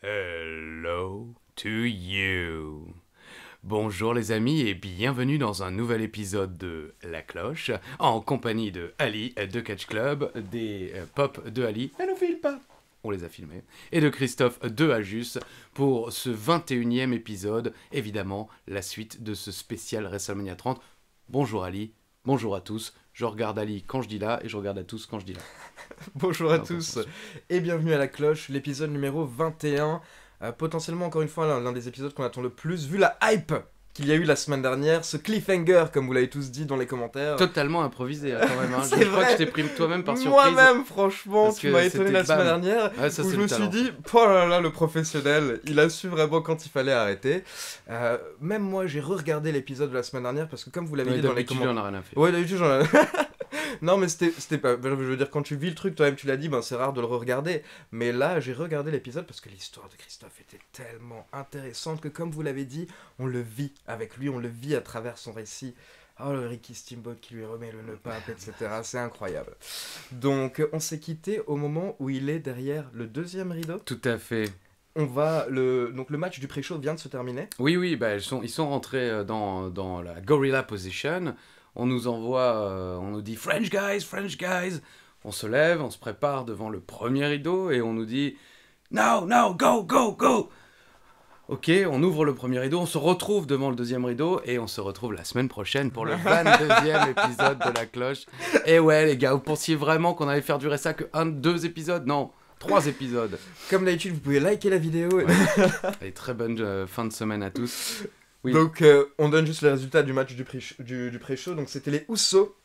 Hello to you. Bonjour les amis et bienvenue dans un nouvel épisode de La Cloche en compagnie de Ali de Catch Club, des pop de Ali, elle ne file pas, on les a filmés, et de Christophe de Ajus pour ce 21e épisode, évidemment la suite de ce spécial WrestleMania 30. Bonjour Ali, bonjour à tous, je regarde Ali quand je dis là et je regarde à tous quand je dis là. Bonjour à tous et bienvenue à La Cloche, l'épisode numéro 21. Potentiellement, encore une fois, l'un des épisodes qu'on attend le plus, vu la hype qu'il y a eu la semaine dernière, ce cliffhanger, comme vous l'avez tous dit dans les commentaires. Totalement improvisé quand même, hein. C'est Je crois vrai. que je t'ai pris toi-même par surprise. Moi-même, franchement, Parce tu que m'as étonné la c'était semaine bam. dernière, Ouais, ça, où c'est je le me suis talent. dit, oh là là, le professionnel, il a su vraiment quand il fallait arrêter. Même moi, j'ai re-regardé l'épisode de la semaine dernière, parce que comme vous l'avez Ouais, dit dans les d'habitude, commentaires... j'en ai rien à faire. Ouais, d'habitude, j'en ai... Non, mais c'était pas. Je veux dire, quand tu vis le truc, toi-même, tu l'as dit, ben c'est rare de le re-regarder. Mais là, j'ai regardé l'épisode parce que l'histoire de Christophe était tellement intéressante que, comme vous l'avez dit, on le vit avec lui, on le vit à travers son récit. Oh, le Ricky Steamboat qui lui remet le nœud pape, etc. C'est incroyable. Donc, on s'est quitté au moment où il est derrière le deuxième rideau. Tout à fait. Donc, le match du pré-show vient de se terminer. Oui, bah, ils sont rentrés dans la gorilla position. On nous envoie, on nous dit French guys. On se lève, on se prépare devant le premier rideau et on nous dit No, go. Ok, on ouvre le premier rideau, on se retrouve devant le deuxième rideau et on se retrouve la semaine prochaine pour le 22e épisode de La Cloche. Et ouais, les gars, vous pensiez vraiment qu'on allait faire durer ça que 2 épisodes? Non, 3 épisodes. Comme d'habitude, vous pouvez liker la vidéo. Ouais. Et très bonne fin de semaine à tous. Oui. Donc, on donne juste les résultats du match du pré-show. Donc, c'était les Usos,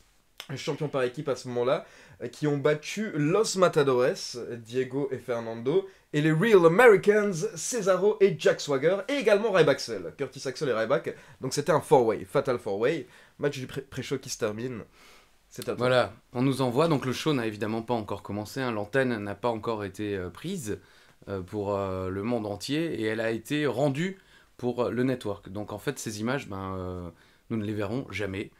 champions par équipe à ce moment-là, qui ont battu Los Matadores, Diego et Fernando, et les Real Americans, Cesaro et Jack Swagger, et également Ryback Axel, Curtis Axel et Ryback. Donc, c'était un four-way, fatal four-way. Match du pré-show qui se termine. C'est à toi. Voilà, on nous envoie, donc le show n'a évidemment pas encore commencé, hein. L'antenne n'a pas encore été prise pour le monde entier, et elle a été rendue pour le network. Donc en fait, ces images, nous ne les verrons jamais.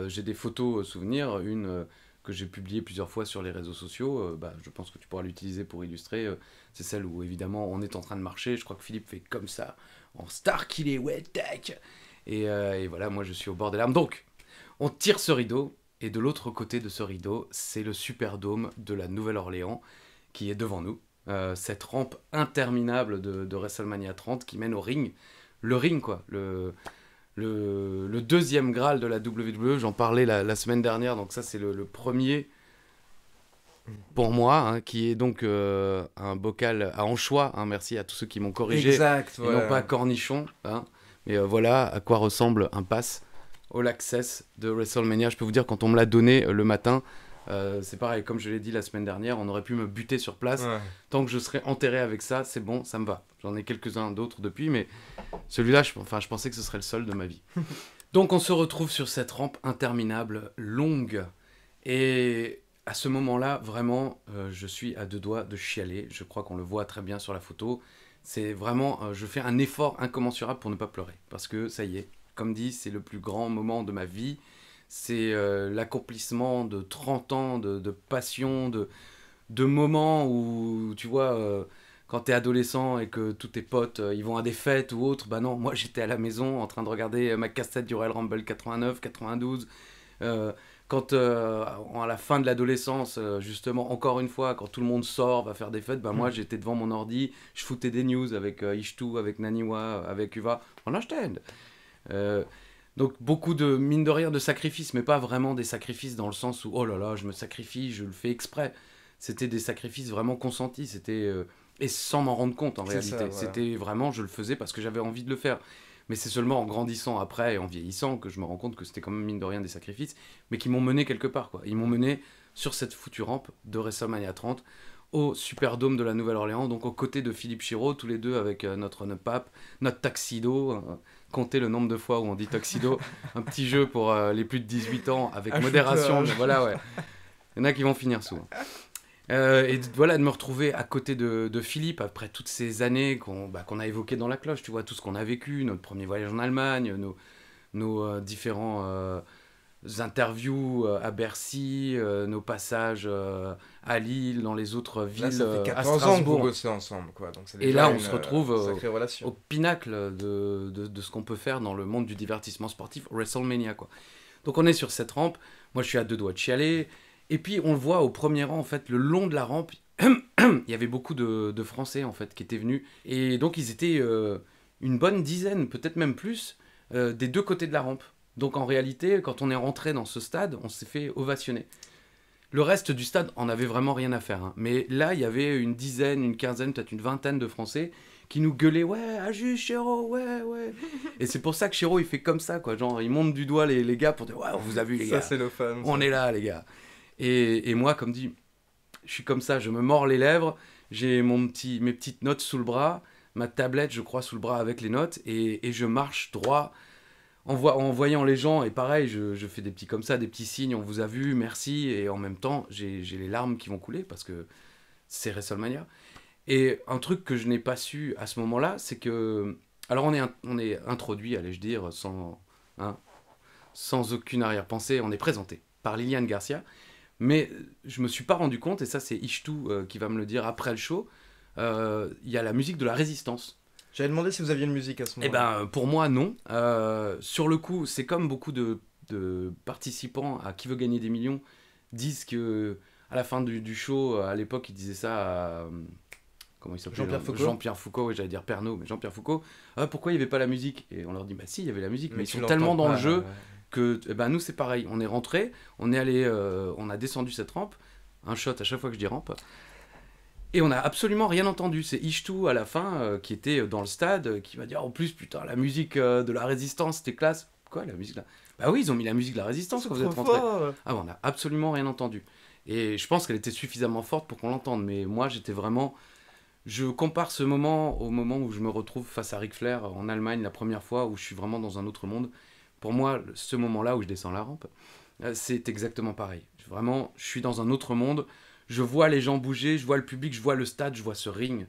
J'ai des photos souvenirs, une que j'ai publiée plusieurs fois sur les réseaux sociaux, je pense que tu pourras l'utiliser pour illustrer. C'est celle où évidemment on est en train de marcher, je crois que Philippe fait comme ça, en star qu'il est, ouais, tac. Et voilà, moi je suis au bord des larmes. Donc, on tire ce rideau, et de l'autre côté de ce rideau, c'est le Superdome de la Nouvelle-Orléans qui est devant nous. Cette rampe interminable de WrestleMania 30 qui mène au ring. Le ring, quoi. Le deuxième Graal de la WWE, j'en parlais la semaine dernière, donc ça c'est le premier pour moi, hein, qui est donc un bocal à anchois, hein, merci à tous ceux qui m'ont corrigé, Exact, et voilà. non pas cornichon, hein. Mais voilà à quoi ressemble un pass All Access de WrestleMania. Je peux vous dire, quand on me l'a donné le matin, c'est pareil, comme je l'ai dit la semaine dernière, on aurait pu me buter sur place. Ouais. Tant que je serais enterré avec ça, c'est bon, ça me va. J'en ai quelques-uns d'autres depuis, mais celui-là, je pensais que ce serait le seul de ma vie. Donc on se retrouve sur cette rampe interminable, longue, et à ce moment-là, vraiment, je suis à 2 doigts de chialer. Je crois qu'on le voit très bien sur la photo. C'est vraiment, je fais un effort incommensurable pour ne pas pleurer, parce que ça y est, comme dit, c'est le plus grand moment de ma vie. C'est l'accomplissement de 30 ans de passion, de moments où, tu vois, quand t'es adolescent et que tous tes potes, ils vont à des fêtes ou autres, bah non, moi j'étais à la maison en train de regarder ma cassette du Royal Rumble 89, 92. Quand à la fin de l'adolescence, justement, encore une fois, quand tout le monde sort, va faire des fêtes, bah moi j'étais devant mon ordi, je foutais des news avec Ishtu, avec Naniwa, avec Uva, on understand. Donc beaucoup de, mine de rien, de sacrifices, mais pas vraiment des sacrifices dans le sens où, oh là là, je me sacrifie, je le fais exprès. C'était des sacrifices vraiment consentis, et sans m'en rendre compte en C'est réalité. ça, voilà. C'était vraiment, je le faisais parce que j'avais envie de le faire. Mais c'est seulement en grandissant après et en vieillissant que je me rends compte que c'était quand même, mine de rien, des sacrifices, mais qui m'ont mené quelque part, quoi. Ils m'ont mené sur cette foutue rampe de WrestleMania 30 au Superdome de la Nouvelle-Orléans, donc aux côtés de Philippe Chiro, tous les deux avec notre pape, notre tuxedo, compter le nombre de fois où on dit tuxedo, un petit jeu pour les plus de 18 ans avec Un modération, shooter. mais voilà, ouais. Il y en a qui vont finir souvent. Voilà, de me retrouver à côté de Philippe après toutes ces années qu'on a évoquées dans la cloche, tu vois, tout ce qu'on a vécu, notre premier voyage en Allemagne, nos différents interviews à Bercy, nos passages à Lille, dans les autres villes, Là, ça fait à 14 ans que vous Strasbourg. bossez ensemble, quoi. Donc, c'est Et déjà là, on une se retrouve sacrée relation. au pinacle de ce qu'on peut faire dans le monde du divertissement sportif, WrestleMania, quoi. Donc on est sur cette rampe, moi je suis à 2 doigts de chialer, et puis on le voit au premier rang, en fait, le long de la rampe, il y avait beaucoup de Français, en fait, qui étaient venus, et donc ils étaient une bonne dizaine, peut-être même plus, des deux côtés de la rampe. Donc en réalité, quand on est rentré dans ce stade, on s'est fait ovationner. Le reste du stade en avait vraiment rien à faire, hein. Mais là, il y avait une dizaine, une quinzaine, peut-être une vingtaine de Français qui nous gueulaient « Ouais, Ajus, Chéro, ouais, ouais !» Et c'est pour ça que Chéro, il fait comme ça, quoi. Genre, il monte du doigt les gars pour dire « Ouais, on vous a vu, les gars. Ça, c'est nos fans. On est là, les gars. » Et moi, comme dit, je suis comme ça, je me mords les lèvres, j'ai mes petites notes sous le bras, ma tablette, je crois, sous le bras avec les notes, et je marche droit en voyant les gens, et pareil, je fais des petits comme ça, des petits signes, on vous a vu, merci, et en même temps, j'ai les larmes qui vont couler, parce que c'est WrestleMania. Et un truc que je n'ai pas su à ce moment-là, c'est que... Alors on est introduit, allais-je dire, hein, sans aucune arrière-pensée, on est présenté par Liliane Garcia, mais je me suis pas rendu compte, et ça c'est Ishtou qui va me le dire après le show, il y a la musique de la Résistance. J'avais demandé si vous aviez une musique à ce moment-là. Eh ben, pour moi, non. Sur le coup, c'est comme beaucoup de participants à Qui veut gagner des millions disent que à la fin du show, à l'époque, ils disaient ça à... Comment il s'appelait Jean-Pierre Foucault. Jean-Pierre Foucault, oui, j'allais dire Pernod, mais Jean-Pierre Foucault. Ah, pourquoi il n'y avait pas la musique? Et on leur dit, bah si, il y avait la musique, mais ils tu sont l'entends tellement dans pas, le jeu ouais. que eh ben, nous, c'est pareil. On est rentré, on est allé, on a descendu cette rampe, un shot à chaque fois que je dis rampe, et on n'a absolument rien entendu. C'est Ishtou à la fin, qui était dans le stade, qui va dire en plus, putain, la musique de la Résistance, c'était classe. Quoi, la musique là? Bah oui, ils ont mis la musique de la Résistance quand vous êtes rentrés. Ah, bon, on n'a absolument rien entendu. Et je pense qu'elle était suffisamment forte pour qu'on l'entende. Mais moi, j'étais vraiment. Je compare ce moment au moment où je me retrouve face à Ric Flair en Allemagne la première fois, où je suis vraiment dans un autre monde. Pour moi, ce moment-là où je descends la rampe, c'est exactement pareil. Vraiment, je suis dans un autre monde. Je vois les gens bouger, je vois le public, je vois le stade, je vois ce ring.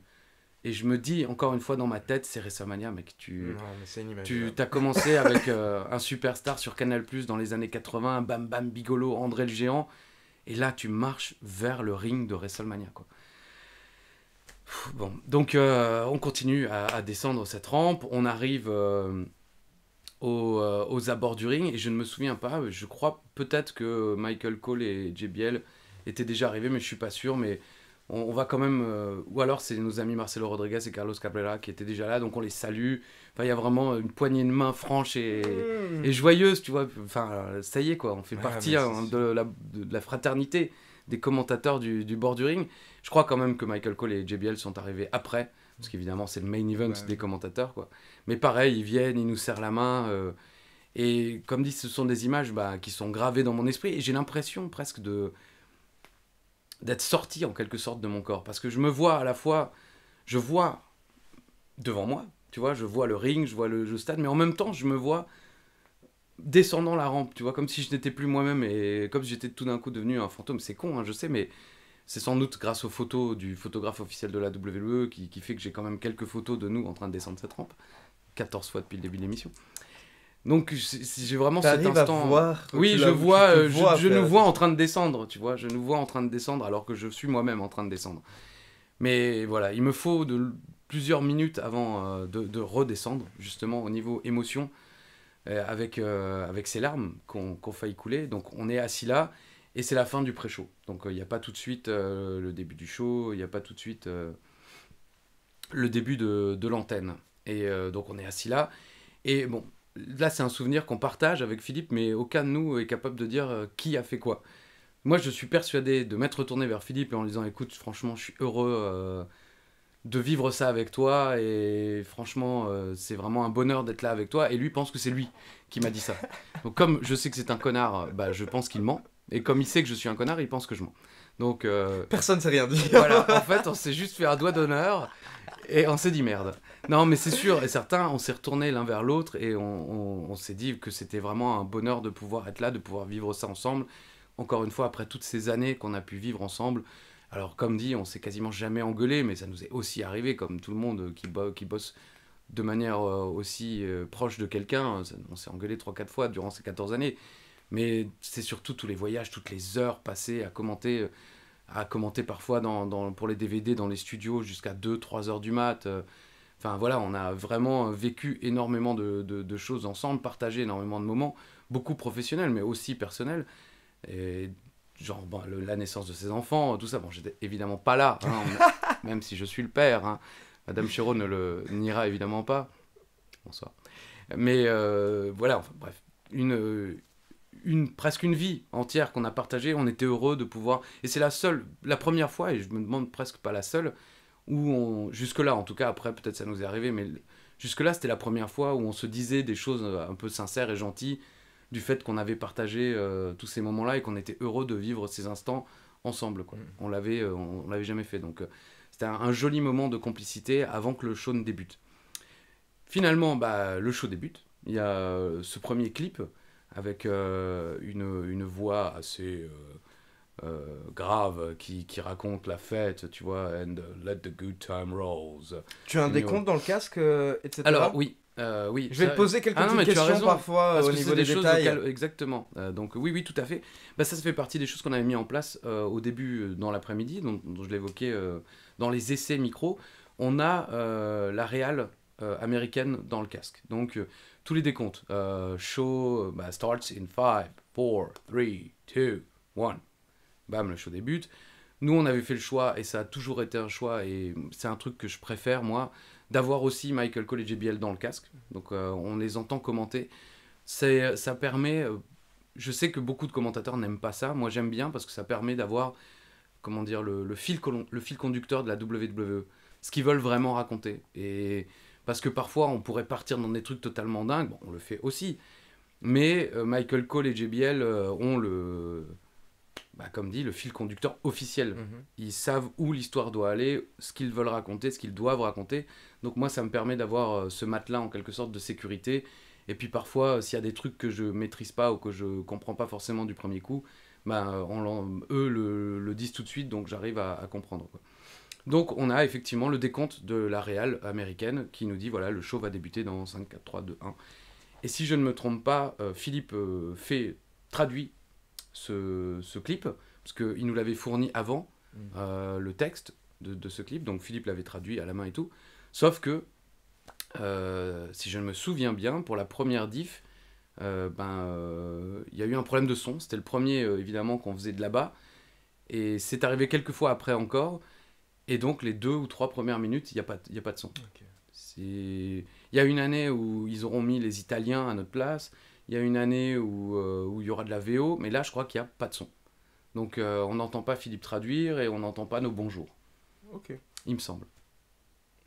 Et je me dis, encore une fois dans ma tête, c'est WrestleMania, mec. Non, mais c'est Tu inimaginable. as commencé avec un superstar sur Canal+, dans les années 80, Bam Bam Bigolo, André le Géant. Et là, tu marches vers le ring de WrestleMania, quoi. Bon, donc on continue à descendre cette rampe. On arrive aux abords du ring. Et je ne me souviens pas, je crois peut-être que Michael Cole et JBL étaient déjà arrivés, mais je suis pas sûr. Mais on va quand même... ou alors c'est nos amis Marcelo Rodriguez et Carlos Cabrera qui étaient déjà là, donc on les salue. Enfin, il y a vraiment une poignée de main franche et joyeuse, tu vois. Enfin, ça y est, quoi. On fait partie de la fraternité des commentateurs du bord du ring. Je crois quand même que Michael Cole et JBL sont arrivés après, parce qu'évidemment, c'est le main event des commentateurs, quoi. Mais pareil, ils viennent, ils nous serrent la main. Et comme dit, ce sont des images qui sont gravées dans mon esprit. Et j'ai l'impression presque d'être sorti en quelque sorte de mon corps, parce que je me vois à la fois, je vois devant moi, tu vois, je vois le ring, je vois le stade, mais en même temps je me vois descendant la rampe, tu vois, comme si je n'étais plus moi-même et comme si j'étais tout d'un coup devenu un fantôme. C'est con, hein, je sais, mais c'est sans doute grâce aux photos du photographe officiel de la WWE qui fait que j'ai quand même quelques photos de nous en train de descendre cette rampe 14 fois depuis le début de l'émission. Donc j'ai vraiment cet instant. À voir, oui, je vois, je nous vois en train de descendre, tu vois, je nous vois en train de descendre alors que je suis moi-même en train de descendre. Mais voilà, il me faut plusieurs minutes avant de redescendre, justement au niveau émotion, avec ces larmes qu'on failli couler. Donc on est assis là et c'est la fin du pré-show. Donc il n'y a pas tout de suite le début du show, il n'y a pas tout de suite le début de l'antenne. Et donc on est assis là. Et bon, là c'est un souvenir qu'on partage avec Philippe, mais aucun de nous est capable de dire qui a fait quoi. Moi je suis persuadé de m'être retourné vers Philippe et en lui disant écoute, franchement je suis heureux de vivre ça avec toi et franchement c'est vraiment un bonheur d'être là avec toi. Et lui pense que c'est lui qui m'a dit ça. Donc comme je sais que c'est un connard, je pense qu'il ment. Et comme il sait que je suis un connard, il pense que je mens. Donc personne ne sait rien dire. Voilà, en fait on s'est juste fait un doigt d'honneur et on s'est dit merde. Non mais c'est sûr et certain, on s'est retourné l'un vers l'autre et on s'est dit que c'était vraiment un bonheur de pouvoir être là, de pouvoir vivre ça ensemble. Encore une fois, après toutes ces années qu'on a pu vivre ensemble. Alors comme dit, on s'est quasiment jamais engueulé, mais ça nous est aussi arrivé, comme tout le monde qui bosse de manière aussi proche de quelqu'un. On s'est engueulé 3-4 fois durant ces 14 années. Mais c'est surtout tous les voyages, toutes les heures passées à commenter parfois pour les DVD dans les studios jusqu'à 2-3 heures du mat. Enfin voilà, on a vraiment vécu énormément de choses ensemble, partagé énormément de moments, beaucoup professionnels mais aussi personnels. Et genre la naissance de ses enfants, tout ça. Bon, j'étais évidemment pas là, hein, même si je suis le père. Hein. Madame Chéreau ne le niera évidemment pas. Bonsoir. Mais voilà, enfin, bref, presque une vie entière qu'on a partagée. On était heureux de pouvoir. Et c'est la première fois, et je me demande presque pas la seule, où jusque-là, en tout cas, après peut-être ça nous est arrivé, mais jusque-là, c'était la première fois où on se disait des choses un peu sincères et gentilles du fait qu'on avait partagé tous ces moments-là et qu'on était heureux de vivre ces instants ensemble, quoi. On l'avait jamais fait. Donc c'était un joli moment de complicité avant que le show ne débute. Finalement, le show débute. Il y a ce premier clip avec une voix assez grave qui raconte la fête, tu vois, and let the good time rolls. Tu as un décompte dans le casque, etc. Alors oui. Oui, je vais te poser quelques petites questions parfois au niveau des détails. Exactement. Donc oui, tout à fait. Ça fait partie des choses qu'on avait mis en place au début dans l'après-midi, dont je l'évoquais dans les essais micro. On a la réal américaine dans le casque. Donc tous les décomptes. Show starts in 5, 4, 3, 2, 1. Bam, le show débute. Nous, on avait fait le choix, et ça a toujours été un choix, et c'est un truc que je préfère, moi, d'avoir aussi Michael Cole et JBL dans le casque. Donc on les entend commenter. Ça permet... je sais que beaucoup de commentateurs n'aiment pas ça. Moi, j'aime bien parce que ça permet d'avoir, comment dire, le fil conducteur de la WWE. Ce qu'ils veulent vraiment raconter. Et parce que parfois, on pourrait partir dans des trucs totalement dingues. Bon, on le fait aussi. Mais Michael Cole et JBL ont comme dit, le fil conducteur officiel. Ils savent où l'histoire doit aller, ce qu'ils veulent raconter, ce qu'ils doivent raconter. Donc moi, ça me permet d'avoir ce matelas en quelque sorte de sécurité. Et puis parfois, s'il y a des trucs que je maîtrise pas ou que je comprends pas forcément du premier coup, eux le disent tout de suite, donc j'arrive à comprendre, quoi. Donc on a effectivement le décompte de la réal américaine qui nous dit, voilà, le show va débuter dans 5, 4, 3, 2, 1. Et si je ne me trompe pas, Philippe traduit ce clip, parce qu'il nous l'avait fourni avant, le texte de ce clip, donc Philippe l'avait traduit à la main et tout, sauf que, si je me souviens bien, pour la première diff, y a eu un problème de son, c'était le premier évidemment qu'on faisait de là-bas, et c'est arrivé quelques fois après encore, et donc les 2 ou 3 premières minutes, il n'y a pas de son. Okay. Il y a une année où ils auront mis les Italiens à notre place. Il y a une année où il y aura de la VO, mais là, je crois qu'il n'y a pas de son. Donc, on n'entend pas Philippe traduire et on n'entend pas nos bonjours. Ok. Il me semble.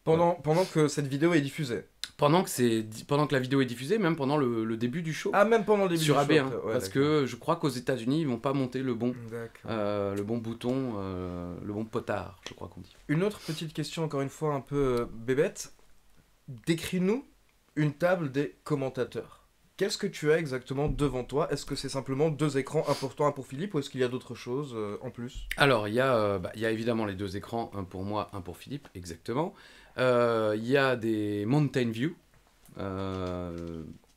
Pendant que cette vidéo est diffusée. Pendant que la vidéo est diffusée, même pendant le début du show. Ah, même pendant le début sur du AB1, show. Ouais, parce que je crois qu'aux États-Unis, ils vont pas monter le bon bouton, le bon potard, je crois qu'on dit. Une autre petite question, encore une fois, un peu bébête. Décris-nous une table des commentateurs. Qu'est-ce que tu as exactement devant toi? Est-ce que c'est simplement 2 écrans importants, un pour Philippe, ou est-ce qu'il y a d'autres choses en plus? Alors, il y a évidemment les 2 écrans, un pour moi, un pour Philippe, exactement. Il y a des Mountain View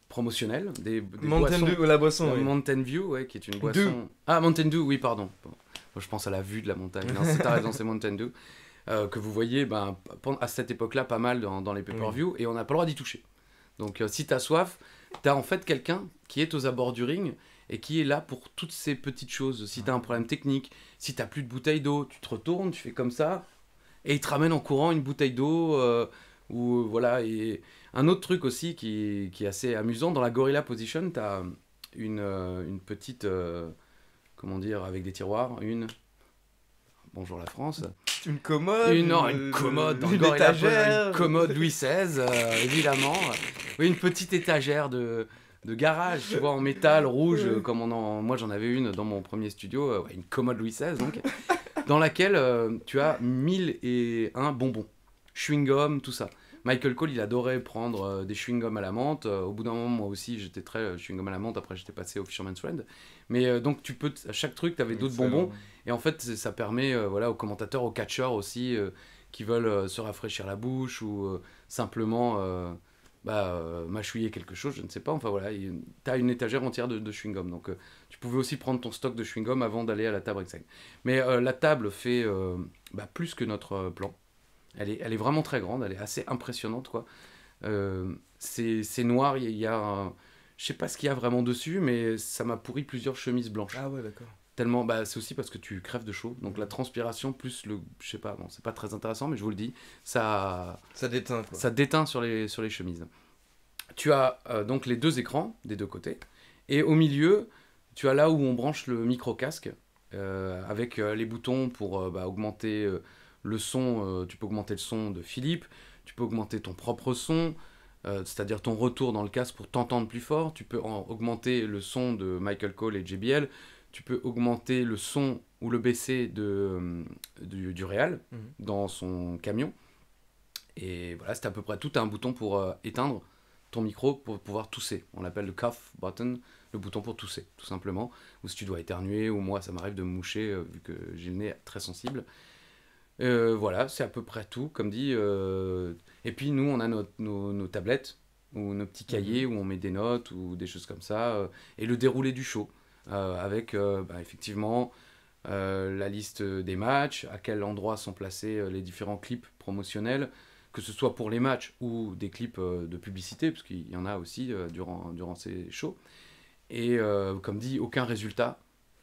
promotionnels, des Mountain Dew, la boisson, oui. Mountain View, ouais, qui est une boisson... Ah, Mountain Dew, oui, pardon. Bon, je pense à la vue de la montagne. Non, t'as raison, c'est Mountain Dew. Que vous voyez à cette époque-là pas mal dans les pay-per-view, et on n'a pas le droit d'y toucher. Donc si t'as soif, t'as en fait quelqu'un qui est aux abords du ring et qui est là pour toutes ces petites choses. Si t'as un problème technique, si t'as plus de bouteille d'eau, tu te retournes, tu fais comme ça, et il te ramène en courant une bouteille d'eau. Voilà. Et un autre truc aussi qui est assez amusant, dans la Gorilla Position, t'as une petite... comment dire, avec des tiroirs, Bonjour la France. Une commode. Une commode dans le Gorilla Position, une commode Louis XVI, évidemment. Oui, une petite étagère de garage, tu vois, en métal rouge, comme moi j'en avais une dans mon premier studio, une commode Louis XVI, donc, dans laquelle tu as 1001 bonbons, chewing-gum, tout ça. Michael Cole, il adorait prendre des chewing-gums à la menthe. Au bout d'un moment, moi aussi, j'étais très chewing-gum à la menthe. Après, j'étais passé au Fisherman's Friend. Mais donc, à chaque truc, tu avais d'autres bonbons. Et en fait, ça permet aux commentateurs, aux catcheurs aussi, qui veulent se rafraîchir la bouche ou simplement mâchouiller quelque chose, je ne sais pas. Enfin voilà, tu as une étagère entière de chewing-gum. Donc tu pouvais aussi prendre ton stock de chewing-gum avant d'aller à la table Rexheim. Mais la table fait plus que notre plan. Elle est vraiment très grande, elle est assez impressionnante, quoi. C'est noir, il y a je sais pas ce qu'il y a vraiment dessus, mais ça m'a pourri plusieurs chemises blanches. Ah ouais, d'accord. Tellement, c'est aussi parce que tu crèves de chaud. Donc la transpiration plus je sais pas, bon, c'est pas très intéressant, mais je vous le dis, Ça déteint, quoi. ça déteint sur les chemises. Tu as donc les deux écrans des deux côtés, et au milieu, tu as là où on branche le micro-casque, avec les boutons pour augmenter le son. Tu peux augmenter le son de Philippe, tu peux augmenter ton propre son, c'est-à-dire ton retour dans le casque pour t'entendre plus fort. Tu peux augmenter le son de Michael Cole et JBL. Tu peux augmenter le son ou le baisser du réal dans son camion. Et voilà, c'est à peu près tout. Tu as un bouton pour éteindre ton micro pour pouvoir tousser. On l'appelle le cough button, le bouton pour tousser, tout simplement. Ou si tu dois éternuer, ou moi, ça m'arrive de me moucher, vu que j'ai le nez très sensible. Voilà, c'est à peu près tout, comme dit. Et puis nous, on a nos tablettes, ou nos petits cahiers où on met des notes, ou des choses comme ça. Et le déroulé du show, avec effectivement la liste des matchs, à quel endroit sont placés les différents clips promotionnels, que ce soit pour les matchs ou des clips de publicité, parce qu'il y en a aussi durant ces shows. Et comme dit, aucun résultat,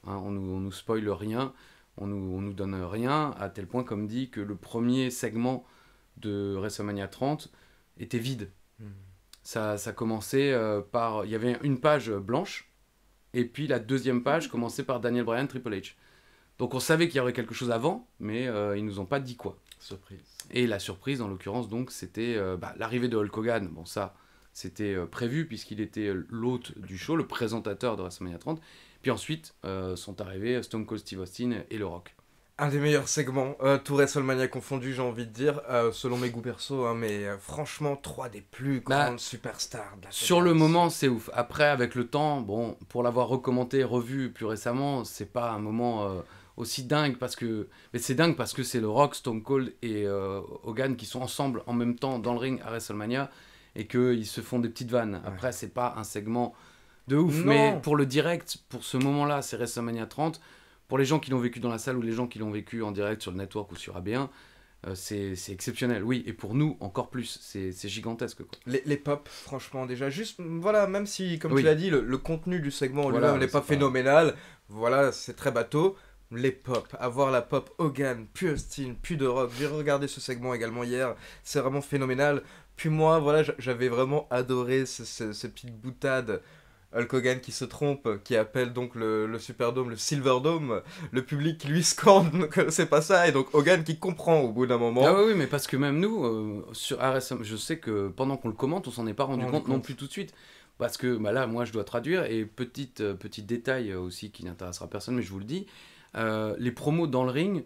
hein, on nous spoile rien, on nous donne rien, à tel point, comme dit, que le premier segment de WrestleMania 30 était vide. Ça commençait par... Il y avait une page blanche, et puis la deuxième page commençait par Daniel Bryan, Triple H. Donc on savait qu'il y aurait quelque chose avant, mais ils nous ont pas dit quoi. Surprise. Et la surprise, en l'occurrence, donc, c'était l'arrivée de Hulk Hogan. Bon, ça, c'était prévu, puisqu'il était l'hôte du show, le présentateur de WrestleMania 30. Puis ensuite, sont arrivés Stone Cold Steve Austin et le Rock. Un des meilleurs segments, tout WrestleMania confondu, j'ai envie de dire, selon mes goûts perso, hein, mais franchement, 3 des plus grandes superstars de la Sur le moment, c'est ouf. Après, avec le temps, bon, pour l'avoir recommenté, revu plus récemment, c'est pas un moment aussi dingue, parce que... Mais c'est dingue parce que c'est le Rock, Stone Cold et Hogan qui sont ensemble en même temps dans le ring à WrestleMania, et qu'ils se font des petites vannes. Après, c'est pas un segment de ouf, Non. mais pour le direct, pour ce moment-là, c'est WrestleMania 30. Pour les gens qui l'ont vécu dans la salle ou les gens qui l'ont vécu en direct sur le network ou sur AB1, c'est exceptionnel, oui. Et pour nous, encore plus, c'est gigantesque, quoi. Les pop, franchement, déjà, juste, voilà, même si, comme tu l'as dit, le contenu du segment Voilà, lui-même n'est pas phénoménal, voilà, c'est très bateau. Les pop, avoir la pop Hogan, puis Austin, puis The Rock, j'ai regardé ce segment également hier, c'est vraiment phénoménal. Puis moi, voilà, j'avais vraiment adoré ces petites boutades. Hulk Hogan qui se trompe, qui appelle donc le Superdome le Silverdome, le public qui lui scande que c'est pas ça, et donc Hogan qui comprend au bout d'un moment. Ah oui, mais parce que même nous, sur RSM, je sais que pendant qu'on le commente, on s'en est pas rendu compte non plus tout de suite. Parce que là, moi, je dois traduire, et petit détail aussi qui n'intéressera personne, mais je vous le dis, les promos dans le ring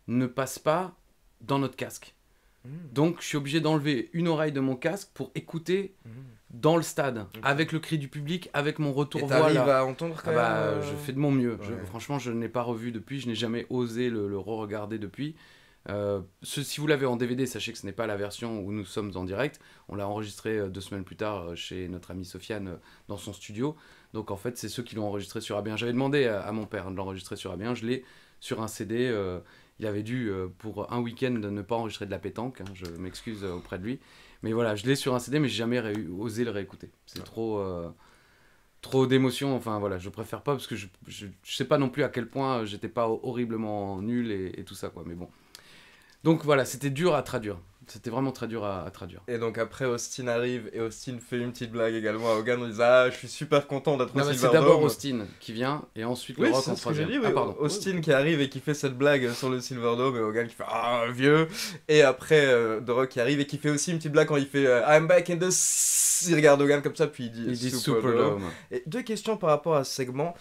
ne passent pas dans notre casque. Donc, je suis obligé d'enlever une oreille de mon casque pour écouter dans le stade, avec le cri du public, avec mon retour voix. Et t'arrives à entendre quand même Je fais de mon mieux. Ouais. Franchement, je ne l'ai pas revu depuis, je n'ai jamais osé le re-regarder depuis. Si vous l'avez en DVD, sachez que ce n'est pas la version où nous sommes en direct. On l'a enregistré 2 semaines plus tard chez notre amie Sofiane dans son studio. Donc en fait, c'est ceux qui l'ont enregistré sur AB1. J'avais demandé à mon père de l'enregistrer sur AB1. Je l'ai sur un CD. Il avait dû, pour un week-end, ne pas enregistrer de la pétanque. Hein, je m'excuse auprès de lui. Mais voilà, je l'ai sur un CD, mais j'ai jamais osé le réécouter. C'est trop d'émotions. Enfin voilà, je préfère pas parce que je sais pas non plus à quel point j'étais pas horriblement nul et tout ça, quoi. Mais bon. Donc voilà, c'était dur à traduire. C'était vraiment très dur à traduire. Et donc après, Austin arrive et Austin fait une petite blague également à Hogan en disant « Ah, je suis super content d'être au Silverdome. » C'est d'abord Austin qui vient et ensuite le Rock en troisième. Dit, oui. Austin qui arrive et qui fait cette blague sur le Silverdome et Hogan qui fait « Ah, vieux !» Et après, The Rock qui arrive et qui fait aussi une petite blague quand il fait « I'm back in the... » Il regarde Hogan comme ça, puis il dit Superdome. Et 2 questions par rapport à ce segment.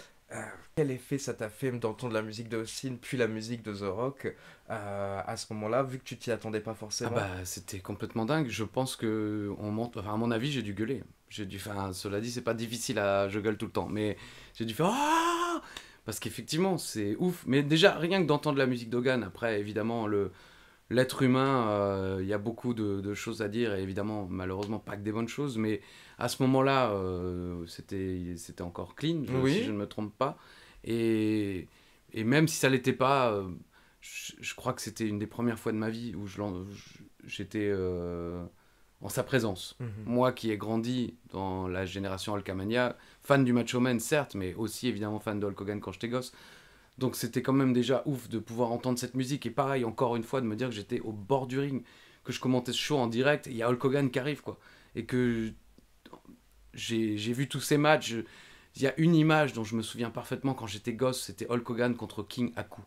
Quel effet ça t'a fait d'entendre la musique de Austin puis la musique de The Rock à ce moment-là, vu que tu t'y attendais pas forcément? C'était complètement dingue. Je pense que à mon avis, j'ai dû gueuler. Cela dit, c'est pas difficile je gueule tout le temps, mais j'ai dû faire ah, parce qu'effectivement, c'est ouf. Mais déjà, rien que d'entendre la musique d'Hogan, après, évidemment, l'être humain, il y a beaucoup de choses à dire, et évidemment, malheureusement, pas que des bonnes choses, mais à ce moment-là, c'était encore clean, si Oui. je ne me trompe pas. Et, et même si ça l'était pas, je crois que c'était une des premières fois de ma vie où j'étais en sa présence. Mhm. Moi qui ai grandi dans la génération Hulkamania, fan du Macho Man certes, mais aussi évidemment fan de Hulk Hogan quand j'étais gosse. Donc c'était quand même déjà ouf de pouvoir entendre cette musique. Et pareil, encore une fois, de me dire que j'étais au bord du ring, que je commentais ce show en direct, et il y a Hulk Hogan qui arrive, quoi. Et que j'ai vu tous ces matchs. Il y a une image dont je me souviens parfaitement quand j'étais gosse, c'était Hulk Hogan contre King Haku.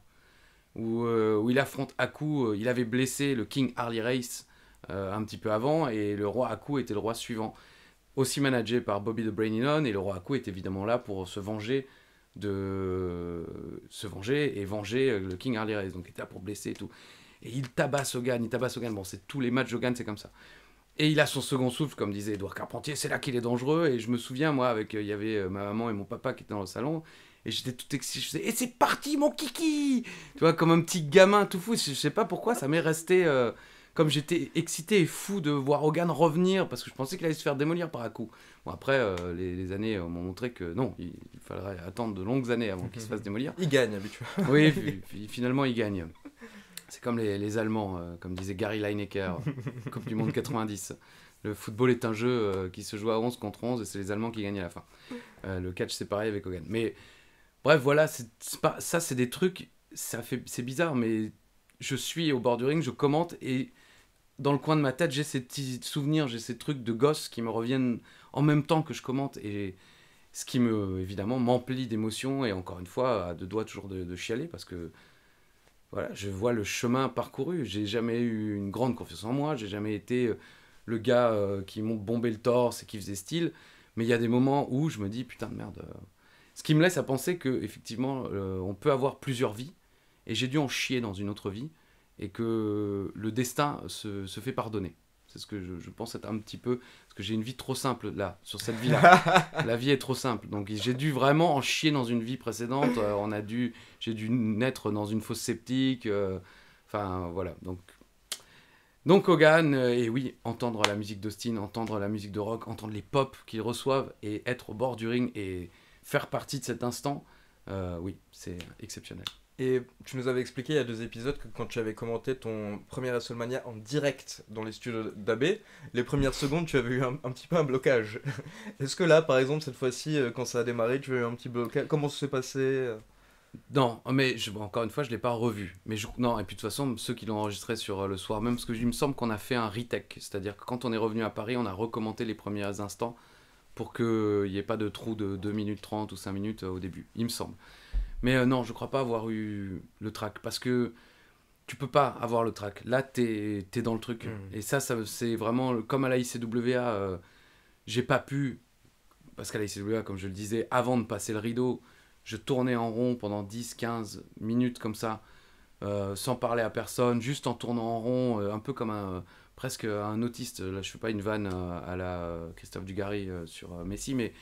Où il affronte Haku, il avait blessé le King Harley Race un petit peu avant, et le roi Haku était le roi suivant. Aussi managé par Bobby the Brain Heenan, et le roi Haku est évidemment là pour se venger et venger le King Harley Race, donc il était là pour blesser et tout. Et il tabasse Hogan. Bon, c'est tous les matchs Hogan, c'est comme ça. Et il a son second souffle, comme disait Edouard Carpentier, c'est là qu'il est dangereux. Et je me souviens, moi, il y avait ma maman et mon papa qui étaient dans le salon, et j'étais tout excité, je faisais, et c'est parti mon kiki. Tu vois, comme un petit gamin tout fou, je sais pas pourquoi, ça m'est resté... comme j'étais excité et fou de voir Hogan revenir, parce que je pensais qu'il allait se faire démolir par un coup. Bon, après, les années m'ont montré que non, il faudrait attendre de longues années avant qu'il se fasse démolir. Il gagne habituellement. Oui, finalement, il gagne. C'est comme les Allemands, comme disait Gary Lineker, Coupe du Monde 90. Le football est un jeu qui se joue à 11 contre 11, et c'est les Allemands qui gagnent à la fin. Le catch, c'est pareil avec Hogan. Mais bref, voilà, ça, c'est des trucs, c'est bizarre, mais je suis au bord du ring, je commente, et dans le coin de ma tête, j'ai ces petits souvenirs, j'ai ces trucs de gosse qui me reviennent en même temps que je commente, et ce qui évidemment, m'emplit d'émotions, et encore une fois, à deux doigts toujours de chialer, parce que voilà, je vois le chemin parcouru. J'ai jamais eu une grande confiance en moi, j'ai jamais été le gars qui m'ont bombé le torse et qui faisait style, mais il y a des moments où je me dis, putain de merde. Ce qui me laisse à penser que effectivement, on peut avoir plusieurs vies, et j'ai dû en chier dans une autre vie, et que le destin se fait pardonner. C'est ce que je pense être un petit peu, parce que j'ai une vie trop simple là, sur cette vie-là. La vie est trop simple, donc j'ai dû vraiment en chier dans une vie précédente. J'ai dû naître dans une fosse septique. Enfin voilà, donc Hogan, et oui, entendre la musique d'Austin, entendre la musique de rock, entendre les pop qu'ils reçoivent, et être au bord du ring et faire partie de cet instant, oui, c'est exceptionnel. Et tu nous avais expliqué il y a 2 épisodes que quand tu avais commenté ton premier WrestleMania en direct dans les studios d'AB, les premières secondes tu avais eu un petit peu un blocage. Est-ce que là, par exemple, cette fois-ci, quand ça a démarré, tu as eu un petit blocage? Comment ça s'est passé? Non, mais encore une fois, je ne l'ai pas revu. Non, et puis de toute façon, ceux qui l'ont enregistré sur le soir même, parce que il me semble qu'on a fait un retake, c'est-à-dire que quand on est revenu à Paris, on a recommenté les premiers instants pour qu'il n'y ait pas de trou de 2 minutes 30 ou 5 minutes au début, il me semble. Mais non, je crois pas avoir eu le track, parce que tu peux pas avoir le track. Là, t'es dans le truc. Et ça c'est vraiment comme à la ICWA. J'ai pas pu, parce qu'à la ICWA, comme je le disais, avant de passer le rideau, je tournais en rond pendant 10-15 minutes comme ça, sans parler à personne, juste en tournant en rond, un peu comme presque un autiste. Là, je fais pas une vanne à la Christophe Dugarry sur Messi, mais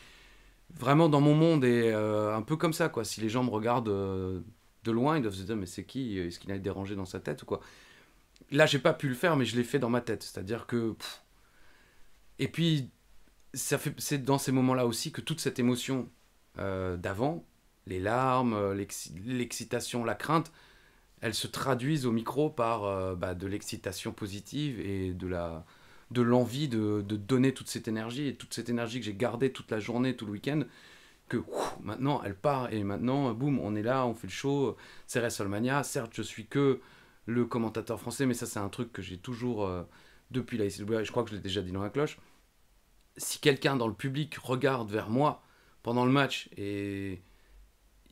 vraiment dans mon monde, et un peu comme ça, quoi. Si les gens me regardent de loin, ils doivent se dire, mais c'est qui? Est-ce qu'il a dérangé dans sa tête ou quoi? Là, j'ai pas pu le faire, mais je l'ai fait dans ma tête. C'est-à-dire que... Et puis, c'est dans ces moments-là aussi que toute cette émotion d'avant, les larmes, l'excitation, la crainte, elles se traduisent au micro par de l'excitation positive, et de l'envie de donner toute cette énergie, et toute cette énergie que j'ai gardée toute la journée, tout le week-end, que maintenant elle part, et maintenant, boum, on est là, on fait le show, c'est WrestleMania. Certes, je suis que le commentateur français, mais ça, c'est un truc que j'ai toujours, depuis la ICW, je crois que je l'ai déjà dit dans la cloche. Si quelqu'un dans le public regarde vers moi pendant le match, et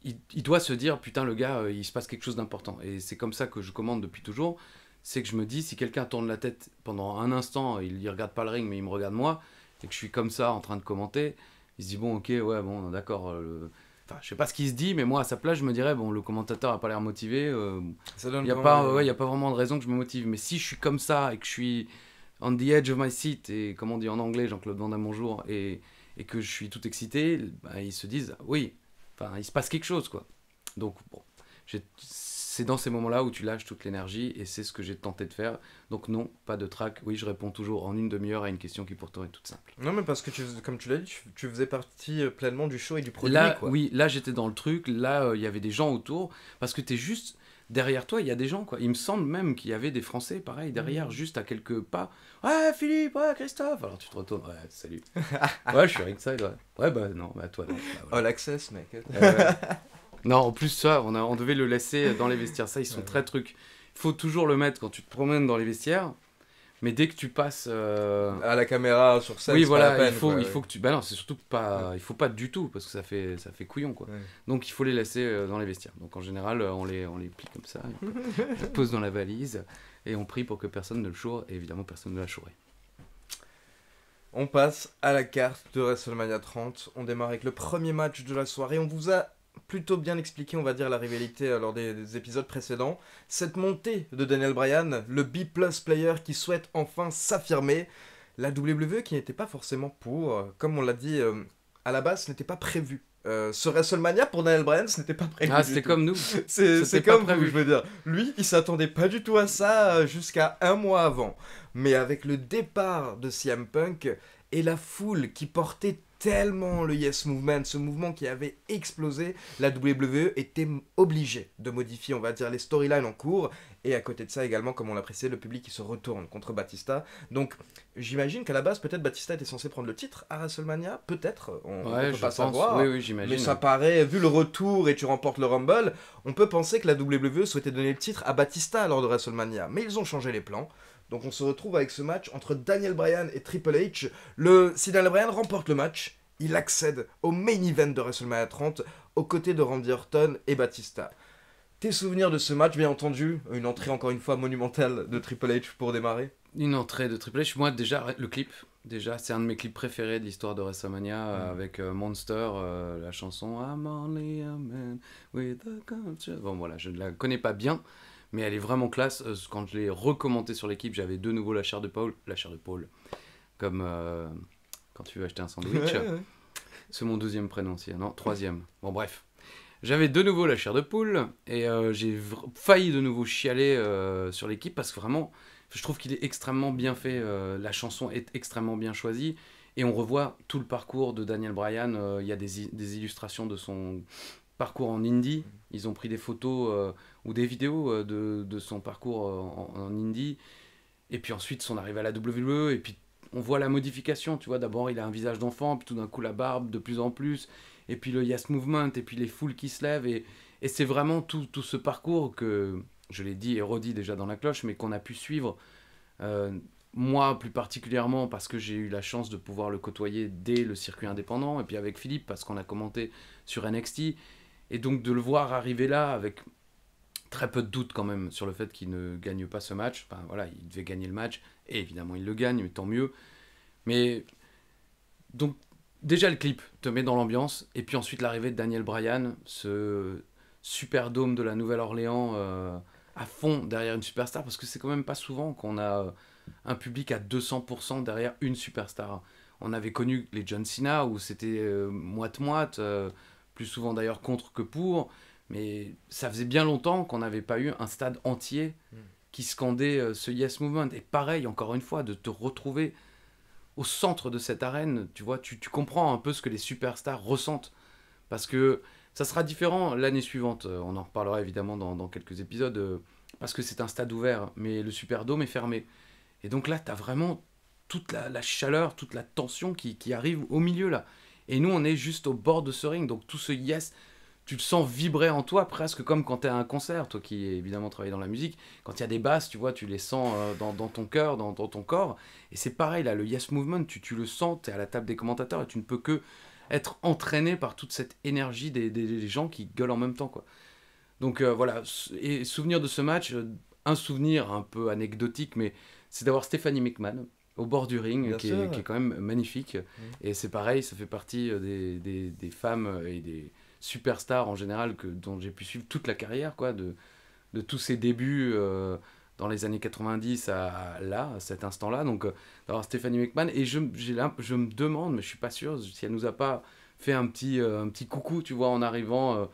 il doit se dire, putain, le gars, il se passe quelque chose d'important. Et c'est comme ça que je commande depuis toujours. C'est que je me dis, si quelqu'un tourne la tête pendant un instant, il ne regarde pas le ring, mais il me regarde moi, et que je suis comme ça en train de commenter, il se dit, bon, ok, ouais, bon, d'accord. Enfin, je sais pas ce qu'il se dit, mais moi, à sa place, je me dirais, bon, le commentateur a pas l'air motivé. Ça donne Il n'y a, y a pas vraiment de raison que je me motive. Mais si je suis comme ça, et que je suis on the edge of my seat, et comme on dit en anglais, Jean-Claude Van Damme, bonjour, et que je suis tout excité, bah, ils se disent, oui, enfin, il se passe quelque chose, quoi. Donc, bon, c'est dans ces moments-là où tu lâches toute l'énergie, et c'est ce que j'ai tenté de faire. Donc non, pas de track. Oui, je réponds toujours en une demi-heure à une question qui pourtant est toute simple. Non, mais parce que, comme tu l'as dit, tu faisais partie pleinement du show et du produit, Là, quoi. oui, là j'étais dans le truc, là il y avait des gens autour, parce que t'es juste... Derrière toi, il y a des gens, quoi. Il me semble même qu'il y avait des Français, pareil, derrière, juste à quelques pas. Ouais, Philippe, ouais, Christophe. Alors tu te retournes, ouais, salut. Ouais, je suis ringside, ouais. Ouais, bah non, bah toi, non. Bah, voilà. All access, mec. Non, en plus, ça, on devait le laisser dans les vestiaires. Ça, ils sont très trucs. Il faut toujours le mettre quand tu te promènes dans les vestiaires. Mais dès que tu passes... À la caméra, sur scène, oui, c'est voilà, pas la peine, il faut que tu... Bah non, c'est surtout pas... Il faut pas du tout, parce que ça fait couillon, quoi. Ouais. Donc, il faut les laisser dans les vestiaires. Donc, en général, on les plie comme ça, on les pose dans la valise, et on prie pour que personne ne le choure, et évidemment, personne ne l'a chouré. On passe à la carte de WrestleMania 30. On démarre avec le premier match de la soirée. On vous a plutôt bien expliqué, on va dire, la rivalité lors des épisodes précédents. Cette montée de Daniel Bryan, le B+ player qui souhaite enfin s'affirmer. La WWE qui n'était pas forcément pour, comme on l'a dit à la base, ce n'était pas prévu. Ce WrestleMania pour Daniel Bryan, ce n'était pas prévu. Ah, c'était comme nous. C'est comme prévu, je veux dire. Lui, il s'attendait pas du tout à ça jusqu'à un mois avant. Mais avec le départ de CM Punk et la foule qui portait tellement le Yes Movement, ce mouvement qui avait explosé, la WWE était obligée de modifier, on va dire, les storylines en cours. Et à côté de ça également, comme on l'a précisé, le public qui se retourne contre Batista. Donc j'imagine qu'à la base, peut-être Batista était censé prendre le titre à WrestleMania. Peut-être, on peut pas savoir. Oui, j'imagine. Mais ça paraît, vu le retour et tu remportes le Rumble, on peut penser que la WWE souhaitait donner le titre à Batista lors de WrestleMania. Mais ils ont changé les plans. Donc on se retrouve avec ce match entre Daniel Bryan et Triple H. Si Daniel Bryan remporte le match, il accède au main event de WrestleMania 30 aux côtés de Randy Orton et Batista. Tes souvenirs de ce match, bien entendu, une entrée encore une fois monumentale de Triple H pour démarrer. Une entrée de Triple H, moi déjà, le clip, c'est un de mes clips préférés de l'histoire de WrestleMania avec Monster, la chanson I'm only a man with a culture. Bon voilà, je ne la connais pas bien, mais elle est vraiment classe. Quand je l'ai recommenté sur l'équipe, j'avais de nouveau la chair de Paul, comme quand tu veux acheter un sandwich. C'est mon deuxième prénom, si, non, troisième. Bon bref. J'avais de nouveau la chair de poule et j'ai failli de nouveau chialer sur l'équipe parce que vraiment, je trouve qu'il est extrêmement bien fait. La chanson est extrêmement bien choisie et on revoit tout le parcours de Daniel Bryan. Il y a des illustrations de son parcours en indie. Ils ont pris des photos ou des vidéos de son parcours en indie. Et puis ensuite, son arrivée à la WWE. Et puis, on voit la modification. Tu vois, d'abord, il a un visage d'enfant, puis tout d'un coup, la barbe de plus en plus. Et puis le Yes Movement, et puis les foules qui se lèvent. Et c'est vraiment tout ce parcours que, je l'ai dit et redit déjà dans la cloche, mais qu'on a pu suivre, moi plus particulièrement, parce que j'ai eu la chance de pouvoir le côtoyer dès le circuit indépendant, et puis avec Philippe, parce qu'on a commenté sur NXT. Et donc de le voir arriver là, avec très peu de doute quand même sur le fait qu'il ne gagne pas ce match. Enfin voilà, il devait gagner le match, et évidemment il le gagne, mais tant mieux. Mais donc... Déjà, le clip te met dans l'ambiance, et puis ensuite l'arrivée de Daniel Bryan, ce Superdome de la Nouvelle-Orléans à fond derrière une superstar, parce que c'est quand même pas souvent qu'on a un public à 200% derrière une superstar. On avait connu les John Cena, où c'était moite-moite, plus souvent d'ailleurs contre que pour, mais ça faisait bien longtemps qu'on n'avait pas eu un stade entier qui scandait ce Yes Movement. Et pareil, encore une fois, de te retrouver au centre de cette arène, tu vois, tu comprends un peu ce que les superstars ressentent. Parce que ça sera différent l'année suivante. On en reparlera évidemment dans quelques épisodes, parce que c'est un stade ouvert, mais le Superdome est fermé. Et donc là, tu as vraiment toute la chaleur, toute la tension qui arrive au milieu, là. Et nous, on est juste au bord de ce ring. Donc tout ce yes, tu le sens vibrer en toi, presque comme quand tu es à un concert, toi qui évidemment travailles dans la musique. Quand il y a des basses, tu vois, tu les sens dans ton cœur, dans ton corps. Et c'est pareil, là, le Yes Movement, tu le sens, tu es à la table des commentateurs et tu ne peux que être entraîné par toute cette énergie des gens qui gueulent en même temps, quoi. Donc voilà, et souvenir de ce match, un souvenir un peu anecdotique, mais c'est d'avoir Stephanie McMahon au bord du ring, qui est quand même magnifique. Et c'est pareil, ça fait partie des femmes et des superstars en général dont j'ai pu suivre toute la carrière, quoi, de tous ses débuts dans les années 90 à cet instant-là. Donc d'avoir Stephanie McMahon, et je me demande, mais je suis pas sûr si elle nous a pas fait un petit coucou, tu vois, en arrivant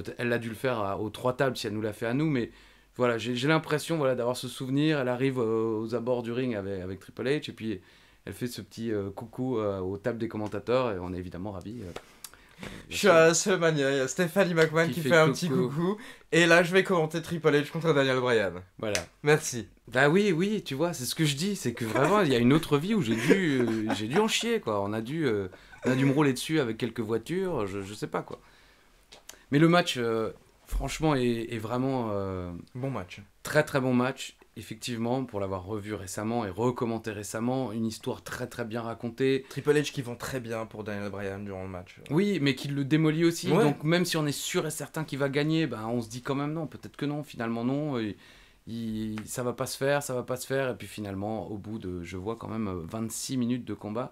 peut-être, elle a dû le faire aux 3 tables si elle nous l'a fait à nous, mais voilà, j'ai l'impression voilà, d'avoir ce souvenir. Elle arrive aux abords du ring avec Triple H, et puis elle fait ce petit coucou aux tables des commentateurs, et on est évidemment ravis. Je suis à WrestleMania, il y a Stephanie McMahon qui fait un petit coucou. Et là, je vais commenter Triple H contre Daniel Bryan. Voilà. Merci. Bah oui, tu vois, c'est ce que je dis. C'est que vraiment, il y a une autre vie où j'ai dû en chier, quoi. On a dû me rouler dessus avec quelques voitures, je sais pas, quoi. Mais le match, franchement, est vraiment... bon match. Très, très bon match. Effectivement, pour l'avoir revu récemment et recommenté récemment, une histoire très très bien racontée. Triple H qui vend très bien pour Daniel Bryan durant le match. Oui, mais qui le démolit aussi. Ouais. Donc même si on est sûr et certain qu'il va gagner, ben, on se dit quand même non, peut-être que non, finalement non. Ça va pas se faire, ça va pas se faire. Et puis finalement, au bout de, je vois quand même 26 minutes de combat,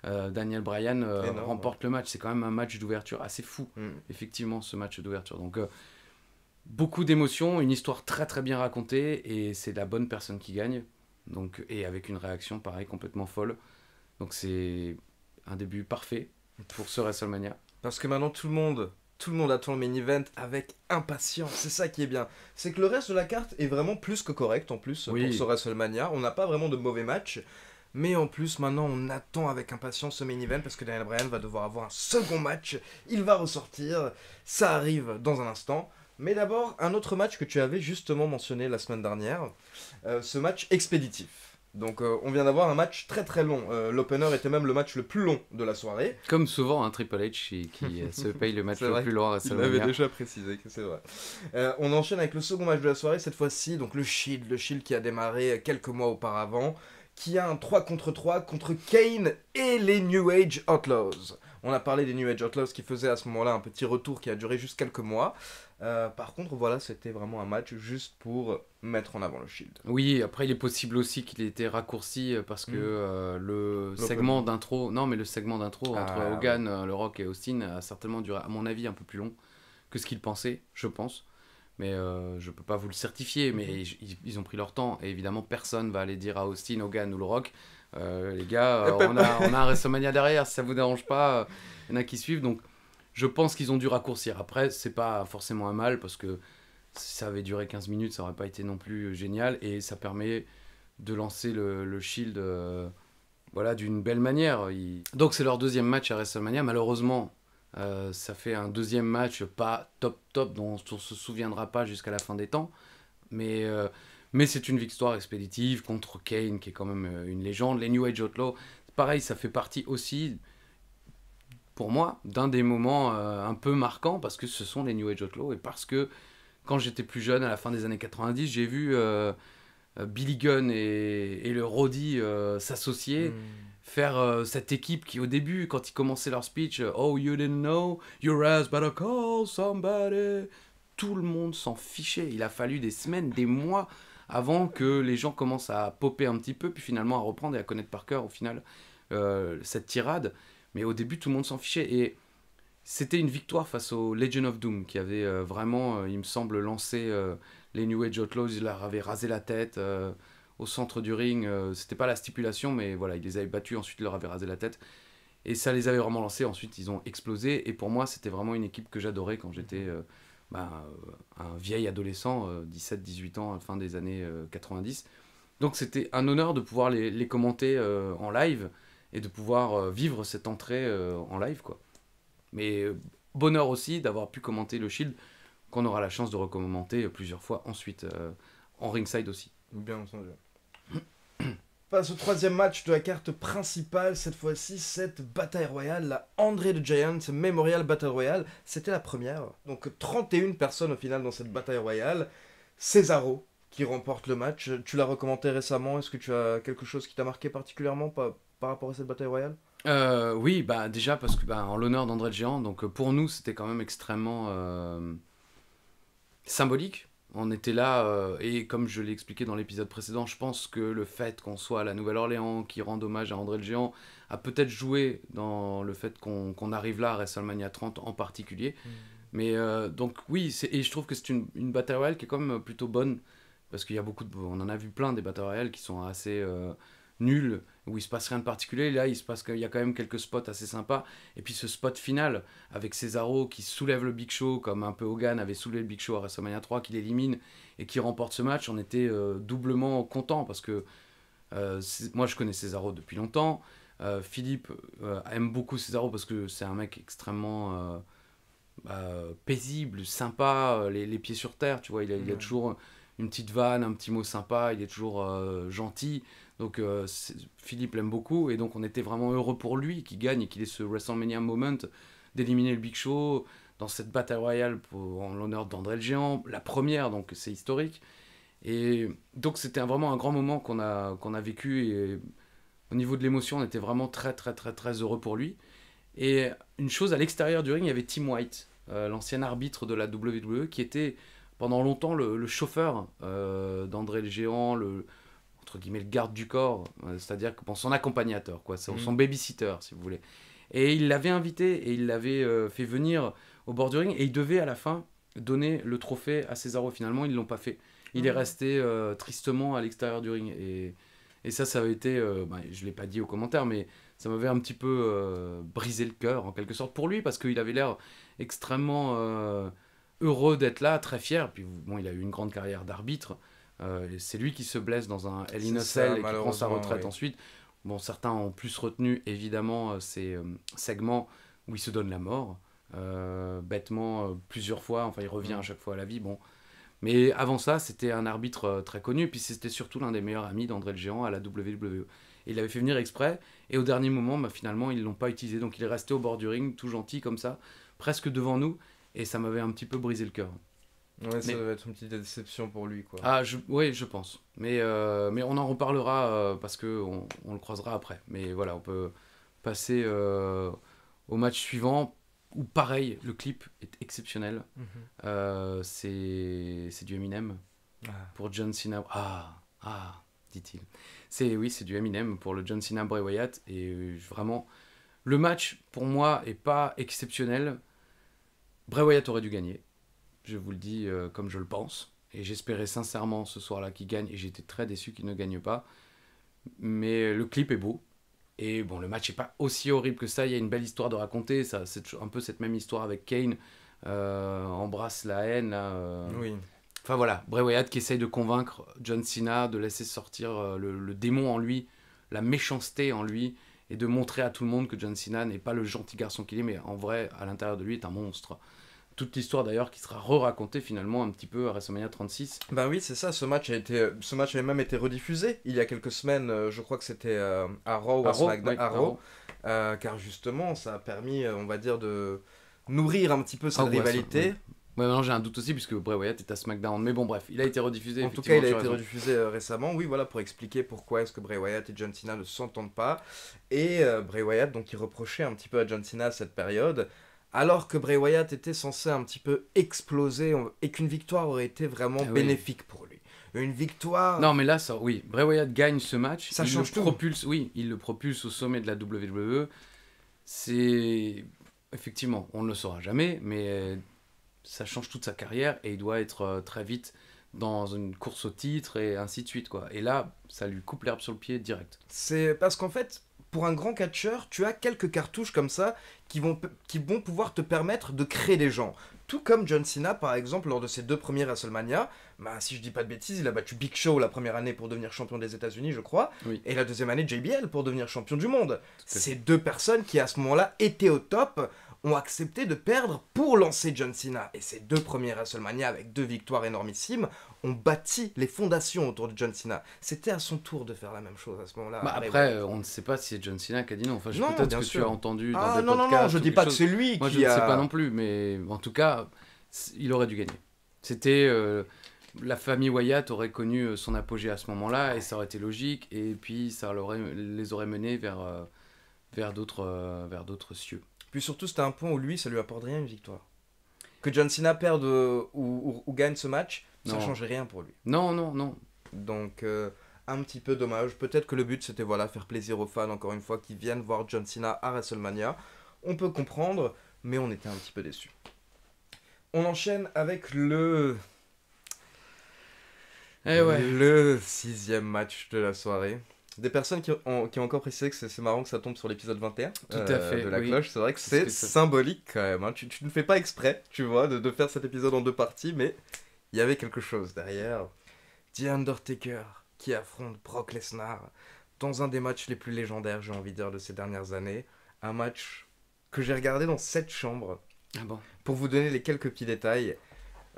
Daniel Bryan remporte le match. C'est quand même un match d'ouverture assez fou, effectivement, ce match d'ouverture. Donc... beaucoup d'émotions, une histoire très très bien racontée, et c'est la bonne personne qui gagne, donc, et avec une réaction pareil complètement folle. Donc c'est un début parfait pour ce WrestleMania. Parce que maintenant tout le monde attend le main event avec impatience, c'est ça qui est bien. C'est que le reste de la carte est vraiment plus que correct en plus pour ce WrestleMania, on n'a pas vraiment de mauvais matchs. Mais en plus, maintenant, on attend avec impatience ce main event parce que Daniel Bryan va devoir avoir un second match. Il va ressortir. Ça arrive dans un instant. Mais d'abord, un autre match que tu avais justement mentionné la semaine dernière, ce match expéditif. Donc on vient d'avoir un match très très long. L'opener était même le match le plus long de la soirée. Comme souvent, un Triple H qui se paye le match le plus long à WrestleMania. Il l'avait déjà précisé que c'est vrai. On enchaîne avec le second match de la soirée, cette fois-ci, donc le Shield qui a démarré quelques mois auparavant, qui a un 3 contre 3 contre Kane et les New Age Outlaws. On a parlé des New Age Outlaws qui faisaient à ce moment-là un petit retour qui a duré juste quelques mois. Par contre, voilà, c'était vraiment un match juste pour mettre en avant le Shield. Oui, après, il est possible aussi qu'il ait été raccourci parce que le segment d'intro entre Hogan, Le Rock et Austin a certainement duré, à mon avis, un peu plus long que ce qu'ils pensaient, je pense. Mais je peux pas vous le certifier, mais ils ont pris leur temps. Et évidemment, personne va aller dire à Austin, Hogan ou Le Rock, les gars, on a un WrestleMania derrière, si ça vous dérange pas, il y en a qui suivent. Donc, je pense qu'ils ont dû raccourcir. Après, c'est pas forcément un mal, parce que si ça avait duré 15 minutes, ça aurait pas été non plus génial. Et ça permet de lancer le Shield voilà, d'une belle manière. Donc, c'est leur deuxième match à WrestleMania. Malheureusement, ça fait un deuxième match pas top dont on se souviendra pas jusqu'à la fin des temps, mais c'est une victoire expéditive contre Kane qui est quand même une légende. Les New Age Outlaws, pareil, ça fait partie aussi pour moi d'un des moments un peu marquants, parce que ce sont les New Age Outlaws, et parce que quand j'étais plus jeune à la fin des années 90, j'ai vu Billy Gunn et le Roddy s'associer, faire cette équipe qui au début, quand ils commençaient leur speech, oh you didn't know, your ass better call somebody, tout le monde s'en fichait. Il a fallu des semaines, des mois avant que les gens commencent à popper un petit peu, puis finalement à reprendre et à connaître par cœur au final cette tirade. Mais au début tout le monde s'en fichait, et c'était une victoire face au Legion of Doom qui avait vraiment, il me semble, lancé les New Age Outlaws. Ils leur avaient rasé la tête au centre du ring. C'était pas la stipulation, mais voilà, ils les avaient battus, ensuite ils leur avaient rasé la tête. Et ça les avait vraiment lancés. Ensuite, ils ont explosé. Et pour moi, c'était vraiment une équipe que j'adorais quand j'étais un vieil adolescent, 17-18 ans, à la fin des années 90. Donc c'était un honneur de pouvoir les commenter en live et de pouvoir vivre cette entrée en live, quoi. Mais bonheur aussi d'avoir pu commenter le Shield, qu'on aura la chance de recommenter plusieurs fois ensuite en ringside aussi. Bien entendu. Passe au troisième match de la carte principale, cette fois-ci, cette bataille royale, la Andre the Giant Memorial Battle Royale. C'était la première. Donc 31 personnes au final dans cette bataille royale. Cesaro qui remporte le match. Tu l'as recommandé récemment. Est-ce que tu as quelque chose qui t'a marqué particulièrement par rapport à cette bataille royale ? Oui, bah déjà parce que en l'honneur d'André le Géant, donc pour nous c'était quand même extrêmement symbolique. On était là, et comme je l'ai expliqué dans l'épisode précédent, je pense que le fait qu'on soit à la Nouvelle-Orléans, qui rende hommage à André le Géant, a peut-être joué dans le fait qu'on arrive là à WrestleMania 30 en particulier. Mais donc oui, et je trouve que c'est une bataille royale qui est quand même plutôt bonne, parce qu'il y a on en a vu plein des batailles royales qui sont assez nul, où il se passe rien de particulier. Là, il y a quand même quelques spots assez sympas. Et puis ce spot final, avec Cesaro qui soulève le Big Show, comme un peu Hogan avait soulevé le Big Show à WrestleMania 3, qui l'élimine et qui remporte ce match, on était doublement content, parce que moi je connais Cesaro depuis longtemps. Philippe aime beaucoup Cesaro parce que c'est un mec extrêmement paisible, sympa, les pieds sur terre, tu vois, il a toujours une petite vanne, un petit mot sympa, il est toujours gentil. Donc Philippe l'aime beaucoup, et donc on était vraiment heureux pour lui qu'il gagne et qu'il ait ce WrestleMania moment d'éliminer le Big Show dans cette Battle Royale en l'honneur d'André le Géant, la première, donc c'est historique. Et donc c'était vraiment un grand moment qu'on a vécu, et au niveau de l'émotion, on était vraiment très très très très heureux pour lui. Et une chose, à l'extérieur du ring, il y avait Tim White, l'ancien arbitre de la WWE, qui était pendant longtemps le chauffeur d'André le Géant, entre guillemets le garde du corps, c'est-à-dire que, bon, son accompagnateur, quoi, son babysitter, si vous voulez. Et il l'avait invité et il l'avait fait venir au bord du ring, et il devait à la fin donner le trophée à Cesaro. Finalement, ils ne l'ont pas fait. Il est resté tristement à l'extérieur du ring. Et ça avait été, je ne l'ai pas dit aux commentaires, mais ça m'avait un petit peu brisé le cœur, en quelque sorte, pour lui, parce qu'il avait l'air extrêmement heureux d'être là, très fier. Puis bon, il a eu une grande carrière d'arbitre. C'est lui qui se blesse dans un Hell in a Cell et qui prend sa retraite ensuite. Bon, certains ont plus retenu, évidemment, ces segments où il se donne la mort, bêtement, plusieurs fois. Enfin, il revient à chaque fois à la vie. Bon. Mais avant ça, c'était un arbitre très connu, puis c'était surtout l'un des meilleurs amis d'André le Géant à la WWE. Et il l'avait fait venir exprès, et au dernier moment, finalement, ils ne l'ont pas utilisé. Donc il est resté au bord du ring, tout gentil comme ça, presque devant nous, et ça m'avait un petit peu brisé le cœur. Ouais, ça devait être une petite déception pour lui, quoi. Oui, je pense. Mais on en reparlera parce qu'on le croisera après. Mais voilà, on peut passer au match suivant, où pareil, le clip est exceptionnel. C'est du Eminem pour John Cena. Dit-il. C'est du Eminem pour le John Cena Bray Wyatt. Et vraiment, le match, pour moi, est pas exceptionnel. Bray Wyatt aurait dû gagner. Je vous le dis comme je le pense. Et j'espérais sincèrement ce soir-là qu'il gagne. Et j'étais très déçu qu'il ne gagne pas. Mais le clip est beau. Et bon, le match n'est pas aussi horrible que ça. Il y a une belle histoire de raconter. Ça, c'est un peu cette même histoire avec Kane. Embrasse la haine. Là, Oui. Enfin voilà, Bray Wyatt qui essaye de convaincre John Cena de laisser sortir le démon en lui, la méchanceté en lui, et de montrer à tout le monde que John Cena n'est pas le gentil garçon qu'il est, mais en vrai, à l'intérieur de lui, est un monstre. Toute l'histoire d'ailleurs qui sera re-racontée finalement un petit peu à WrestleMania 36. Ben oui, c'est ça, ce match avait même été rediffusé il y a quelques semaines, je crois que c'était à Raw ou à SmackDown, à Raw, car justement ça a permis, on va dire, de nourrir un petit peu cette rivalité. Ouais, maintenant j'ai un doute aussi puisque Bray Wyatt est à SmackDown, mais bon bref, il a été rediffusé. En tout cas, il a été rediffusé récemment, oui, voilà, pour expliquer pourquoi est-ce que Bray Wyatt et John Cena ne s'entendent pas. Et Bray Wyatt, donc, il reprochait un petit peu à John Cena cette période, alors que Bray Wyatt était censé un petit peu exploser et qu'une victoire aurait été vraiment bénéfique pour lui. Une victoire... Non, mais là, oui, Bray Wyatt gagne ce match, ça change tout. Il le propulse au sommet de la WWE. C'est... Effectivement, on ne le saura jamais, mais ça change toute sa carrière et il doit être très vite dans une course au titre et ainsi de suite, quoi. Et là, ça lui coupe l'herbe sur le pied direct. C'est parce qu'en fait, pour un grand catcheur, tu as quelques cartouches comme ça qui vont pouvoir te permettre de créer des gens. Tout comme John Cena, par exemple, lors de ses 2 premiers WrestleMania, si je dis pas de bêtises, il a battu Big Show la première année pour devenir champion des États-Unis, je crois, et la deuxième année JBL pour devenir champion du monde. Ces 2 personnes qui, à ce moment-là, étaient au top, ont accepté de perdre pour lancer John Cena. Et ces 2 premiers WrestleMania, avec 2 victoires énormissimes, ont bâti les fondations autour de John Cena. C'était à son tour de faire la même chose à ce moment-là. Après, on ne sait pas si c'est John Cena qui a dit non. Enfin, peut-être que tu as entendu dans des podcasts. Non, je dis pas que c'est lui Moi, je ne sais pas non plus, mais en tout cas, il aurait dû gagner. C'était... la famille Wyatt aurait connu son apogée à ce moment-là, et ça aurait été logique, et puis ça les aurait menés vers d'autres cieux. Puis surtout, c'était un point où lui, ça lui apporte rien une victoire. Que John Cena perde ou gagne ce match, ça ne changeait rien pour lui. Non. Donc, un petit peu dommage. Peut-être que le but, c'était faire plaisir aux fans, encore une fois, qui viennent voir John Cena à WrestleMania. On peut comprendre, mais on était un petit peu déçus. On enchaîne avec le 6e match de la soirée. Des personnes qui ont encore précisé que c'est marrant que ça tombe sur l'épisode 21 Tout à fait, de la oui. cloche. C'est vrai que C'est ce c'est que ça- symbolique quand même. Hein. Tu ne fais pas exprès, tu vois, de faire cet épisode en 2 parties, mais il y avait quelque chose derrière. The Undertaker qui affronte Brock Lesnar dans un des matchs les plus légendaires, j'ai envie de dire, de ces dernières années. Un match que j'ai regardé dans cette chambre. Ah bon. Pour vous donner les quelques petits détails,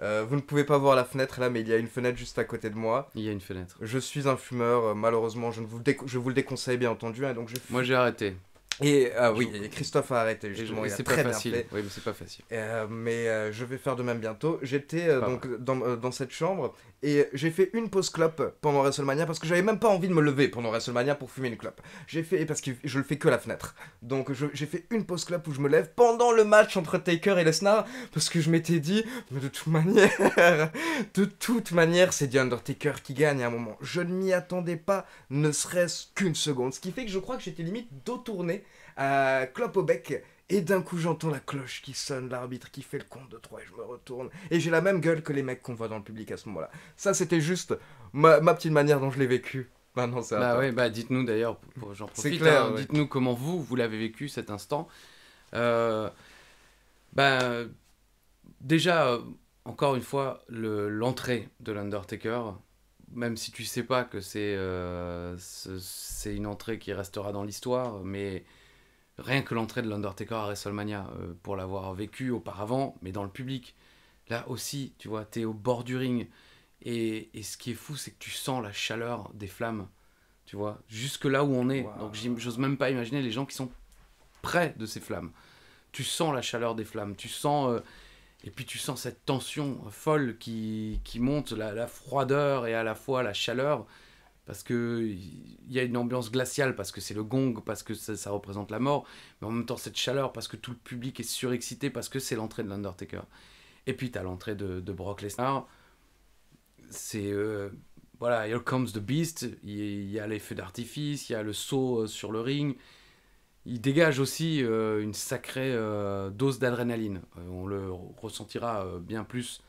vous ne pouvez pas voir la fenêtre là, mais il y a une fenêtre juste à côté de moi. Il y a une fenêtre. Je suis un fumeur, malheureusement, je vous le déconseille bien entendu. Hein, donc Moi, j'ai arrêté. et oui, et Christophe a arrêté justement, Et il a c'est très pas bien facile. fait. Oui, mais c'est pas facile. Mais je vais faire de même bientôt. J'étais Pas donc dans cette chambre et j'ai fait une pause clope pendant WrestleMania parce que j'avais même pas envie de me lever pendant WrestleMania pour fumer une clope. J'ai fait parce que je le fais que à la fenêtre. Donc j'ai fait une pause clope où je me lève pendant le match entre Taker et Lesnar parce que je m'étais dit mais de toute manière c'est The Undertaker qui gagne à un moment. Je ne m'y attendais pas ne serait-ce qu'une seconde, ce qui fait que je crois que j'étais limite dos tourné clope au bec. Et d'un coup, j'entends la cloche qui sonne, l'arbitre qui fait le compte de 3 et je me retourne. Et j'ai la même gueule que les mecs qu'on voit dans le public à ce moment-là. Ça, c'était juste ma petite manière dont je l'ai vécu. Maintenant, c'est à Bah toi. ouais, bah dites-nous d'ailleurs, j'en C'est profite, clair, hein, ouais. dites-nous comment vous l'avez vécu cet instant. Euh, bah, déjà, encore une fois, l'entrée de l'Undertaker, même si tu sais pas que c'est une entrée qui restera dans l'histoire, mais rien que l'entrée de l'Undertaker à WrestleMania, pour l'avoir vécu auparavant, mais dans le public, là aussi, tu vois, t'es au bord du ring, et ce qui est fou, c'est que tu sens la chaleur des flammes, tu vois, jusque là où on est. Wow. Donc j'ose même pas imaginer les gens qui sont près de ces flammes. Tu sens la chaleur des flammes, tu sens... et puis tu sens cette tension folle qui monte, la froideur et à la fois la chaleur, parce qu'il y a une ambiance glaciale, parce que c'est le gong, parce que ça représente la mort, mais en même temps cette chaleur, parce que tout le public est surexcité, parce que c'est l'entrée de l'Undertaker. Et puis tu as l'entrée de Brock Lesnar, c'est... voilà, here comes the beast, il y a les feux d'artifice, il y a le saut sur le ring, il dégage aussi une sacrée dose d'adrénaline. On le ressentira bien plus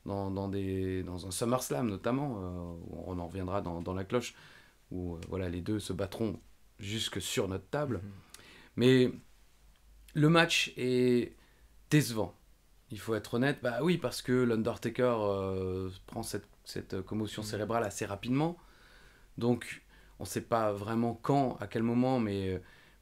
dans un SummerSlam notamment, où on en reviendra dans la cloche, où voilà, les deux se battront jusque sur notre table. Mais le match est décevant. Il faut être honnête, bah oui, parce que l'Undertaker prend cette commotion cérébrale assez rapidement. Donc, on ne sait pas vraiment quand, à quel moment, mais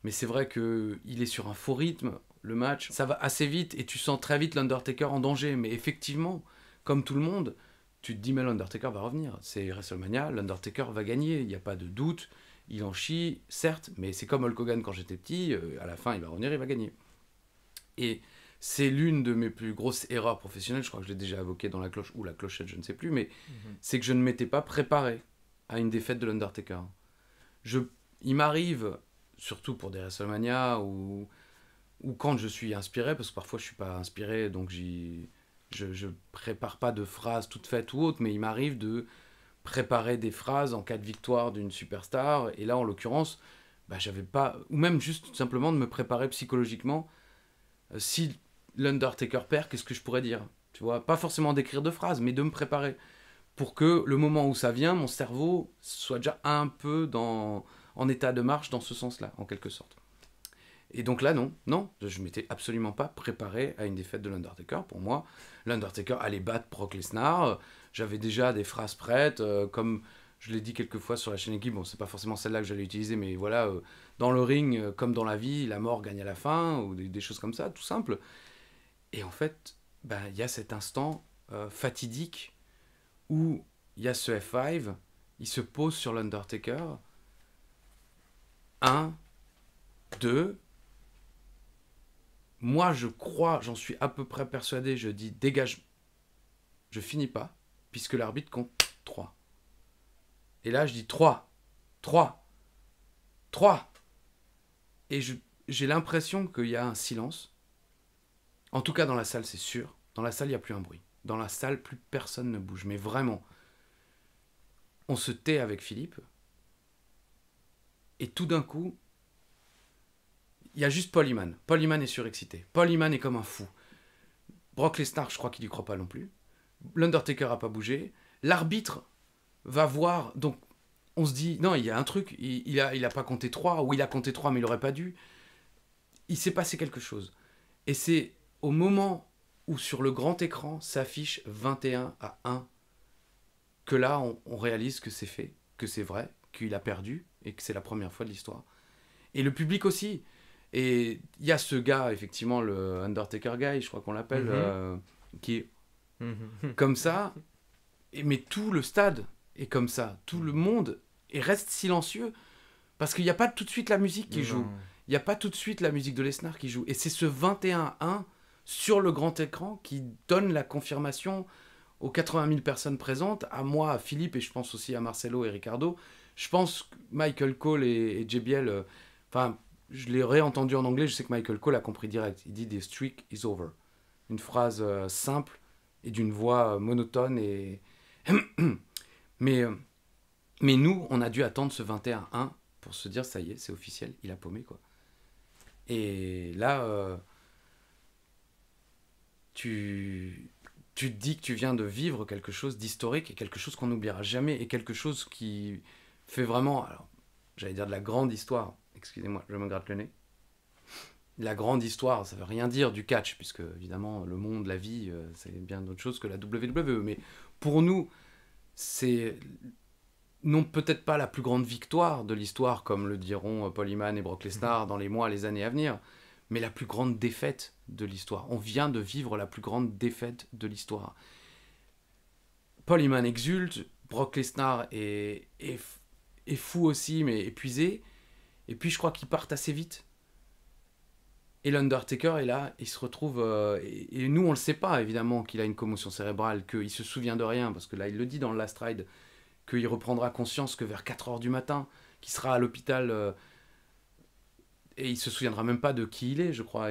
c'est vrai qu'il est sur un faux rythme, le match. Ça va assez vite et tu sens très vite l'Undertaker en danger. Mais effectivement, comme tout le monde, tu te dis, mais l'Undertaker va revenir. C'est WrestleMania, l'Undertaker va gagner, il n'y a pas de doute. Il en chie, certes, mais c'est comme Hulk Hogan quand j'étais petit, à la fin, il va revenir, il va gagner. Et c'est l'une de mes plus grosses erreurs professionnelles, je crois que je l'ai déjà évoqué dans la cloche ou la clochette, je ne sais plus, mais c'est que je ne m'étais pas préparé à une défaite de l'Undertaker. Il m'arrive, surtout pour des WrestleMania ou quand je suis inspiré, parce que parfois je ne suis pas inspiré, donc je prépare pas de phrases toutes faites ou autres, mais il m'arrive de préparer des phrases en cas de victoire d'une superstar, et là en l'occurrence, bah, j'avais pas, ou même juste tout simplement de me préparer psychologiquement. Si l'Undertaker perd, qu'est-ce que je pourrais dire? Tu vois, pas forcément d'écrire de phrases, mais de me préparer pour que le moment où ça vient, mon cerveau soit déjà un peu en état de marche dans ce sens-là, en quelque sorte. Et donc là, non, je m'étais absolument pas préparé à une défaite de l'Undertaker. Pour moi, l'Undertaker allait battre Brock Lesnar. J'avais déjà des phrases prêtes, comme je l'ai dit quelques fois sur la chaîne Équipe. Bon, c'est pas forcément celle-là que j'allais utiliser, mais voilà, dans le ring, comme dans la vie, la mort gagne à la fin, ou des choses comme ça, tout simple. Et en fait, il y a cet instant fatidique où il y a ce F5, il se pose sur l'Undertaker. 1, 2. Moi, je crois, j'en suis à peu près persuadé, je dis dégage. Je finis pas, puisque l'arbitre compte 3. Et là, je dis 3. 3. 3. Et j'ai l'impression qu'il y a un silence. En tout cas, dans la salle, c'est sûr. Dans la salle, il n'y a plus un bruit. Dans la salle, plus personne ne bouge. Mais vraiment, on se tait avec Philippe. Et tout d'un coup, il y a juste Paul Heyman. Paul Heyman est surexcité. Paul Heyman est comme un fou. Brock Lesnar, je crois qu'il n'y croit pas non plus. L'Undertaker n'a pas bougé. L'arbitre va voir... Donc, on se dit, non, il y a un truc, il a pas compté 3, ou il a compté 3 mais il aurait pas dû. Il s'est passé quelque chose. Et c'est au moment où sur le grand écran s'affiche 21-1 que là on réalise que c'est fait, que c'est vrai, qu'il a perdu et que c'est la première fois de l'histoire. Et le public aussi. Et il y a ce gars, effectivement, le Undertaker Guy, je crois qu'on l'appelle, qui est comme ça, mais tout le stade est comme ça, tout le monde et reste silencieux parce qu'il n'y a pas tout de suite la musique qui joue. Il n'y a pas tout de suite la musique de Lesnar qui joue. Et c'est ce 21-1 sur le grand écran qui donne la confirmation aux 80 000 personnes présentes, à moi, à Philippe, et je pense aussi à Marcelo et Ricardo. Je pense que Michael Cole et JBL, enfin, je l'ai réentendu en anglais, je sais que Michael Cole a compris direct. Il dit « The streak is over ». Une phrase simple et d'une voix monotone. Et... mais nous, on a dû attendre ce 21-1 pour se dire « ça y est, c'est officiel, il a paumé, quoi ». Et là, tu te dis que tu viens de vivre quelque chose d'historique et quelque chose qu'on n'oubliera jamais et quelque chose qui fait vraiment, alors, j'allais dire de la grande histoire, excusez-moi, je me gratte le nez. La grande histoire, ça veut rien dire du catch, puisque évidemment le monde, la vie, c'est bien d'autre chose que la WWE. Mais pour nous, c'est non peut-être pas la plus grande victoire de l'histoire, comme le diront Paul Heyman et Brock Lesnar dans les mois, les années à venir, mais la plus grande défaite de l'histoire. On vient de vivre la plus grande défaite de l'histoire. Paul Heyman exulte, Brock Lesnar est fou aussi, mais épuisé. Et puis je crois qu'ils partent assez vite. Et l'Undertaker est là, il se retrouve... et nous, on le sait pas, évidemment, qu'il a une commotion cérébrale, qu'il se souvient de rien, parce que là, il le dit dans le Last Ride, qu'il reprendra conscience que vers 4h du matin, qu'il sera à l'hôpital... et il se souviendra même pas de qui il est, je crois.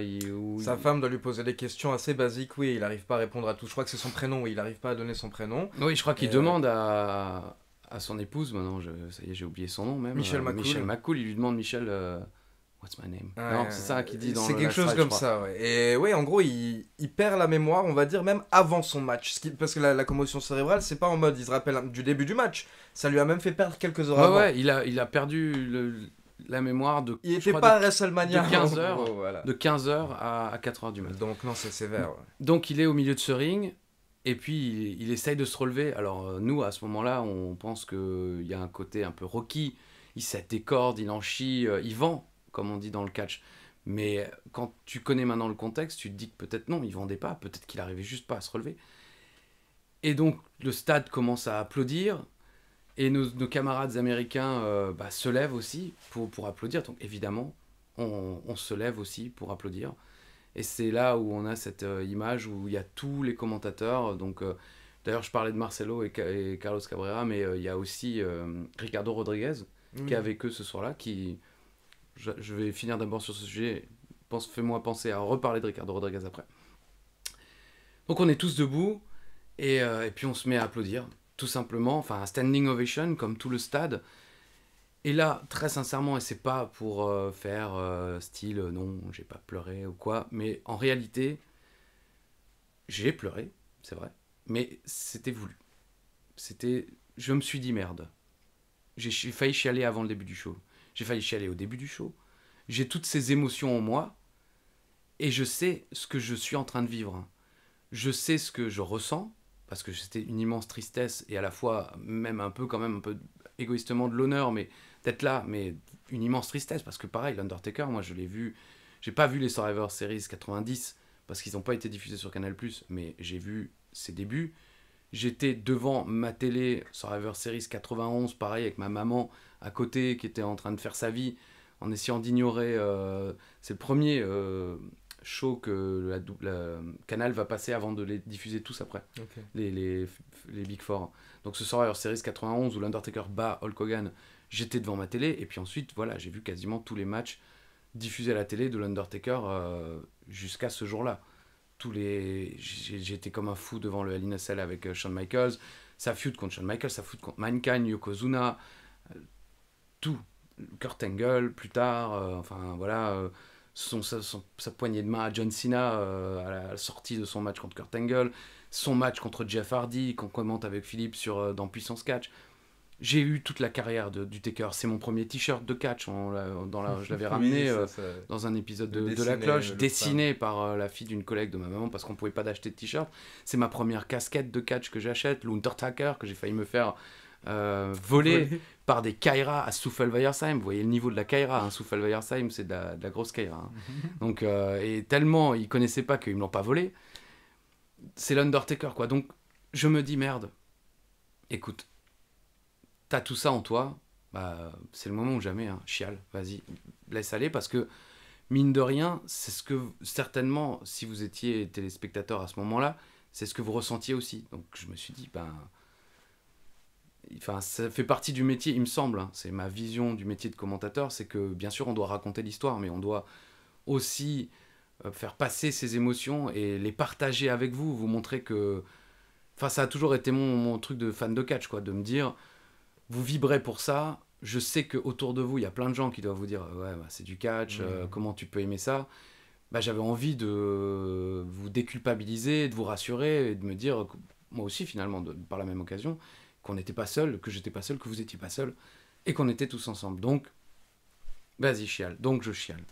Sa femme doit lui poser des questions assez basiques, oui, il n'arrive pas à répondre à tout. Je crois que c'est son prénom, oui, il n'arrive pas à donner son prénom. Oui, je crois qu'il demande à son épouse, maintenant, ça y est, j'ai oublié son nom même. Michelle McCool. Michelle McCool, il lui demande, Michel... What's my name? Non, c'est ça qu'il dit dans c'est quelque chose comme ça, ouais. Et oui, en gros, il perd la mémoire, on va dire, même avant son match. Parce que la commotion cérébrale, c'est pas en mode, il se rappelle du début du match. Ça lui a même fait perdre quelques heures avant. Ouais, il a perdu la mémoire de... Il était pas à WrestleMania. De 15h, oh, voilà. de 15h à 4h du matin. Donc non, c'est sévère. Ouais. Donc il est au milieu de ce ring, et puis il essaye de se relever. Alors nous, à ce moment-là, on pense qu'il y a un côté un peu Rocky. Il s'aide des cordes, il en chie, il vend, comme on dit dans le catch. Mais quand tu connais maintenant le contexte, tu te dis que peut-être non, il vendait pas, peut-être qu'il arrivait juste pas à se relever. Et donc le stade commence à applaudir, et nos camarades américains se lèvent aussi pour applaudir. Donc évidemment, on se lève aussi pour applaudir. Et c'est là où on a cette image où il y a tous les commentateurs. Donc, d'ailleurs, je parlais de Marcelo et Carlos Cabrera, mais il y a aussi Ricardo Rodriguez qui est avec eux ce soir-là. Je vais finir d'abord sur ce sujet. Fais-moi penser à reparler de Ricardo Rodriguez après. Donc, on est tous debout et puis on se met à applaudir, tout simplement. Enfin, un standing ovation comme tout le stade. Et là, très sincèrement, et c'est pas pour faire style non, j'ai pas pleuré ou quoi, mais en réalité, j'ai pleuré, c'est vrai, mais c'était voulu. Je me suis dit merde. J'ai failli chialer avant le début du show. J'ai failli chialer au début du show. J'ai toutes ces émotions en moi et je sais ce que je suis en train de vivre. Je sais ce que je ressens parce que c'était une immense tristesse et à la fois même un peu égoïstement de l'honneur, mais d'être là, mais une immense tristesse, parce que pareil, l'Undertaker, moi je l'ai vu, j'ai pas vu les Survivor Series 90, parce qu'ils n'ont pas été diffusés sur Canal+, mais j'ai vu ses débuts, j'étais devant ma télé, Survivor Series 91, pareil, avec ma maman à côté, qui était en train de faire sa vie, en essayant d'ignorer, c'est le premier show que la Canal va passer avant de les diffuser tous après, okay. les Big Four. Donc ce Survivor Series 91, où l'Undertaker bat Hulk Hogan, j'étais devant ma télé, et puis ensuite, voilà, j'ai vu quasiment tous les matchs diffusés à la télé de l'Undertaker jusqu'à ce jour-là. J'étais comme un fou devant le Hell in a Cell avec Shawn Michaels, sa feud contre Shawn Michaels, sa feud contre Mankind, Yokozuna, tout. Kurt Angle, plus tard, enfin voilà, sa poignée de main à John Cena à la sortie de son match contre Kurt Angle, son match contre Jeff Hardy qu'on commente avec Philippe dans Puissance Catch. J'ai eu toute la carrière du Taker. C'est mon premier t-shirt de catch. Je l'avais ramené dans un épisode de La Cloche, dessiné par la fille d'une collègue de ma maman parce qu'on pouvait pas d'acheter de t-shirt. C'est ma première casquette de catch que j'achète, l'Untertaker, que j'ai failli me faire voler par des Kaira à Suffelweiersheim. Vous voyez le niveau de la Kaira, hein. Suffelweiersheim, c'est de la grosse Kaira. Hein. Donc, et tellement ils connaissaient pas qu'ils me l'ont pas volé. C'est l'Undertaker, quoi. Donc, je me dis, merde, écoute, t'as tout ça en toi, bah, c'est le moment ou jamais, hein. Chiale, vas-y, laisse aller, parce que, mine de rien, c'est ce que, certainement, si vous étiez téléspectateur à ce moment-là, c'est ce que vous ressentiez aussi. Donc, je me suis dit, ben... Enfin, ça fait partie du métier, il me semble, hein. C'est ma vision du métier de commentateur, c'est que, bien sûr, on doit raconter l'histoire, mais on doit aussi faire passer ses émotions et les partager avec vous, vous montrer que... Enfin, ça a toujours été mon truc de fan de catch, quoi, de me dire... Vous vibrez pour ça, je sais qu'autour de vous, il y a plein de gens qui doivent vous dire « Ouais, bah, c'est du catch, comment tu peux aimer ça ?» Bah, j'avais envie de vous déculpabiliser, de vous rassurer, et de me dire, moi aussi finalement, par la même occasion, qu'on n'était pas seul, que j'étais pas seul, que vous étiez pas seul, et qu'on était tous ensemble. Donc, vas-y, chiale. Donc, je chiale.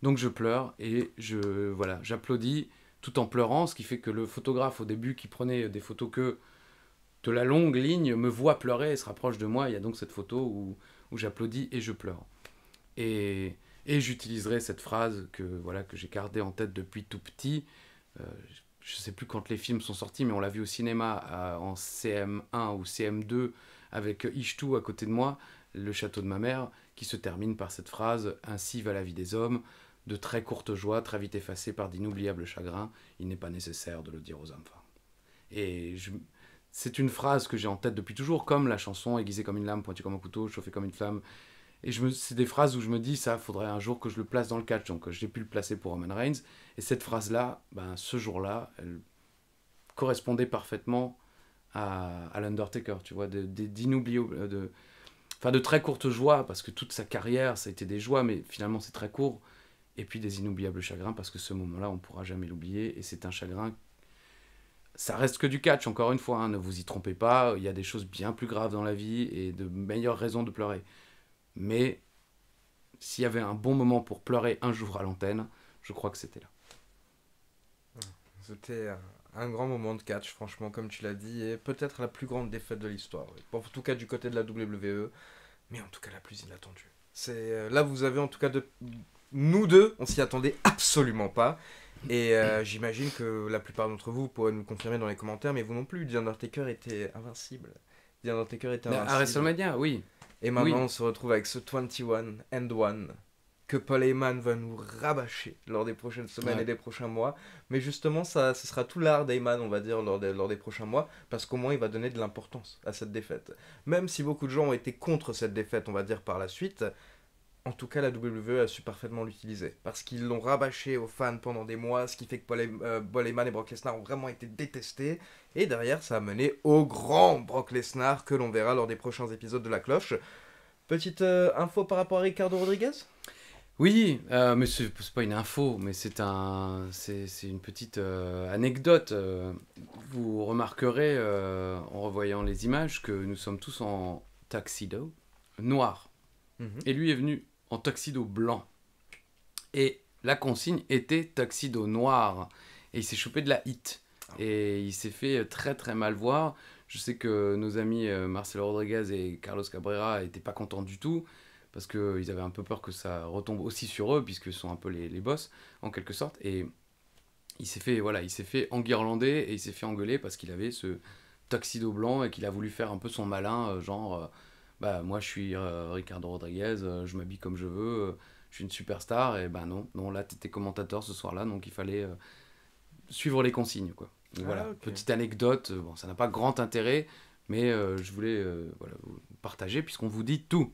Donc, je pleure, et voilà, j'applaudis tout en pleurant, ce qui fait que le photographe, au début, qui prenait des photos que... de la longue ligne, me voit pleurer et se rapproche de moi. Il y a donc cette photo où j'applaudis et je pleure. Et j'utiliserai cette phrase que j'ai gardée en tête depuis tout petit. Je ne sais plus quand les films sont sortis, mais on l'a vu au cinéma en CM1 ou CM2 avec Ishtou à côté de moi, le château de ma mère, qui se termine par cette phrase « Ainsi va la vie des hommes, de très courte joie, très vite effacée par d'inoubliables chagrins. Il n'est pas nécessaire de le dire aux enfants. » Et c'est une phrase que j'ai en tête depuis toujours, comme la chanson « Aiguisée comme une lame, pointue comme un couteau, chauffée comme une flamme ». Et c'est des phrases où je me dis, ça, faudrait un jour que je le place dans le catch. Donc j'ai pu le placer pour Roman Reigns. Et cette phrase-là, ben, ce jour-là, elle correspondait parfaitement à l'Undertaker, tu vois, d'inoubliables, de très courte joie, parce que toute sa carrière, ça a été des joies, mais finalement c'est très court. Et puis des inoubliables chagrins, parce que ce moment-là, on ne pourra jamais l'oublier. Et c'est un chagrin... Ça reste que du catch, encore une fois, hein, ne vous y trompez pas, il y a des choses bien plus graves dans la vie et de meilleures raisons de pleurer. Mais s'il y avait un bon moment pour pleurer un jour à l'antenne, je crois que c'était là. C'était un grand moment de catch, franchement, comme tu l'as dit, et peut-être la plus grande défaite de l'histoire. Oui. Bon, en tout cas du côté de la WWE, mais en tout cas la plus inattendue. Là, vous avez en tout cas nous deux, on s'y attendait absolument pas. Et j'imagine que la plupart d'entre vous pourraient nous confirmer dans les commentaires, mais vous non plus, The Undertaker était invincible. The Undertaker était invincible. À WrestleMania, oui. Et maintenant, on se retrouve avec ce 21 and 1 que Paul Heyman va nous rabâcher lors des prochaines semaines et des prochains mois. Mais justement, ce sera tout l'art d'Heyman, on va dire, lors des prochains mois, parce qu'au moins, il va donner de l'importance à cette défaite. Même si beaucoup de gens ont été contre cette défaite, on va dire, par la suite, en tout cas, la WWE a su parfaitement l'utiliser. Parce qu'ils l'ont rabâché aux fans pendant des mois, ce qui fait que Paul Heyman et Brock Lesnar ont vraiment été détestés. Et derrière, ça a mené au grand Brock Lesnar que l'on verra lors des prochains épisodes de La Cloche. Petite info par rapport à Ricardo Rodriguez ? Oui, mais c'est pas une info, mais c'est une petite anecdote. Vous remarquerez, en revoyant les images, que nous sommes tous en tuxedo noir. Et lui est venu en tuxedo blanc. Et la consigne était tuxedo noir. Et il s'est chopé de la hit. Et il s'est fait très très mal voir. Je sais que nos amis Marcelo Rodriguez et Carlos Cabrera n'étaient pas contents du tout. Parce qu'ils avaient un peu peur que ça retombe aussi sur eux, puisqu'ils sont un peu les boss, en quelque sorte. Et il s'est fait enguirlander et il s'est fait engueuler parce qu'il avait ce tuxedo blanc et qu'il a voulu faire un peu son malin, genre... moi je suis Ricardo Rodriguez, je m'habille comme je veux, je suis une superstar, et non, là t'étais commentateur ce soir-là, donc il fallait suivre les consignes, quoi. Donc, voilà, okay. Petite anecdote, bon, ça n'a pas grand intérêt, mais je voulais vous partager puisqu'on vous dit tout.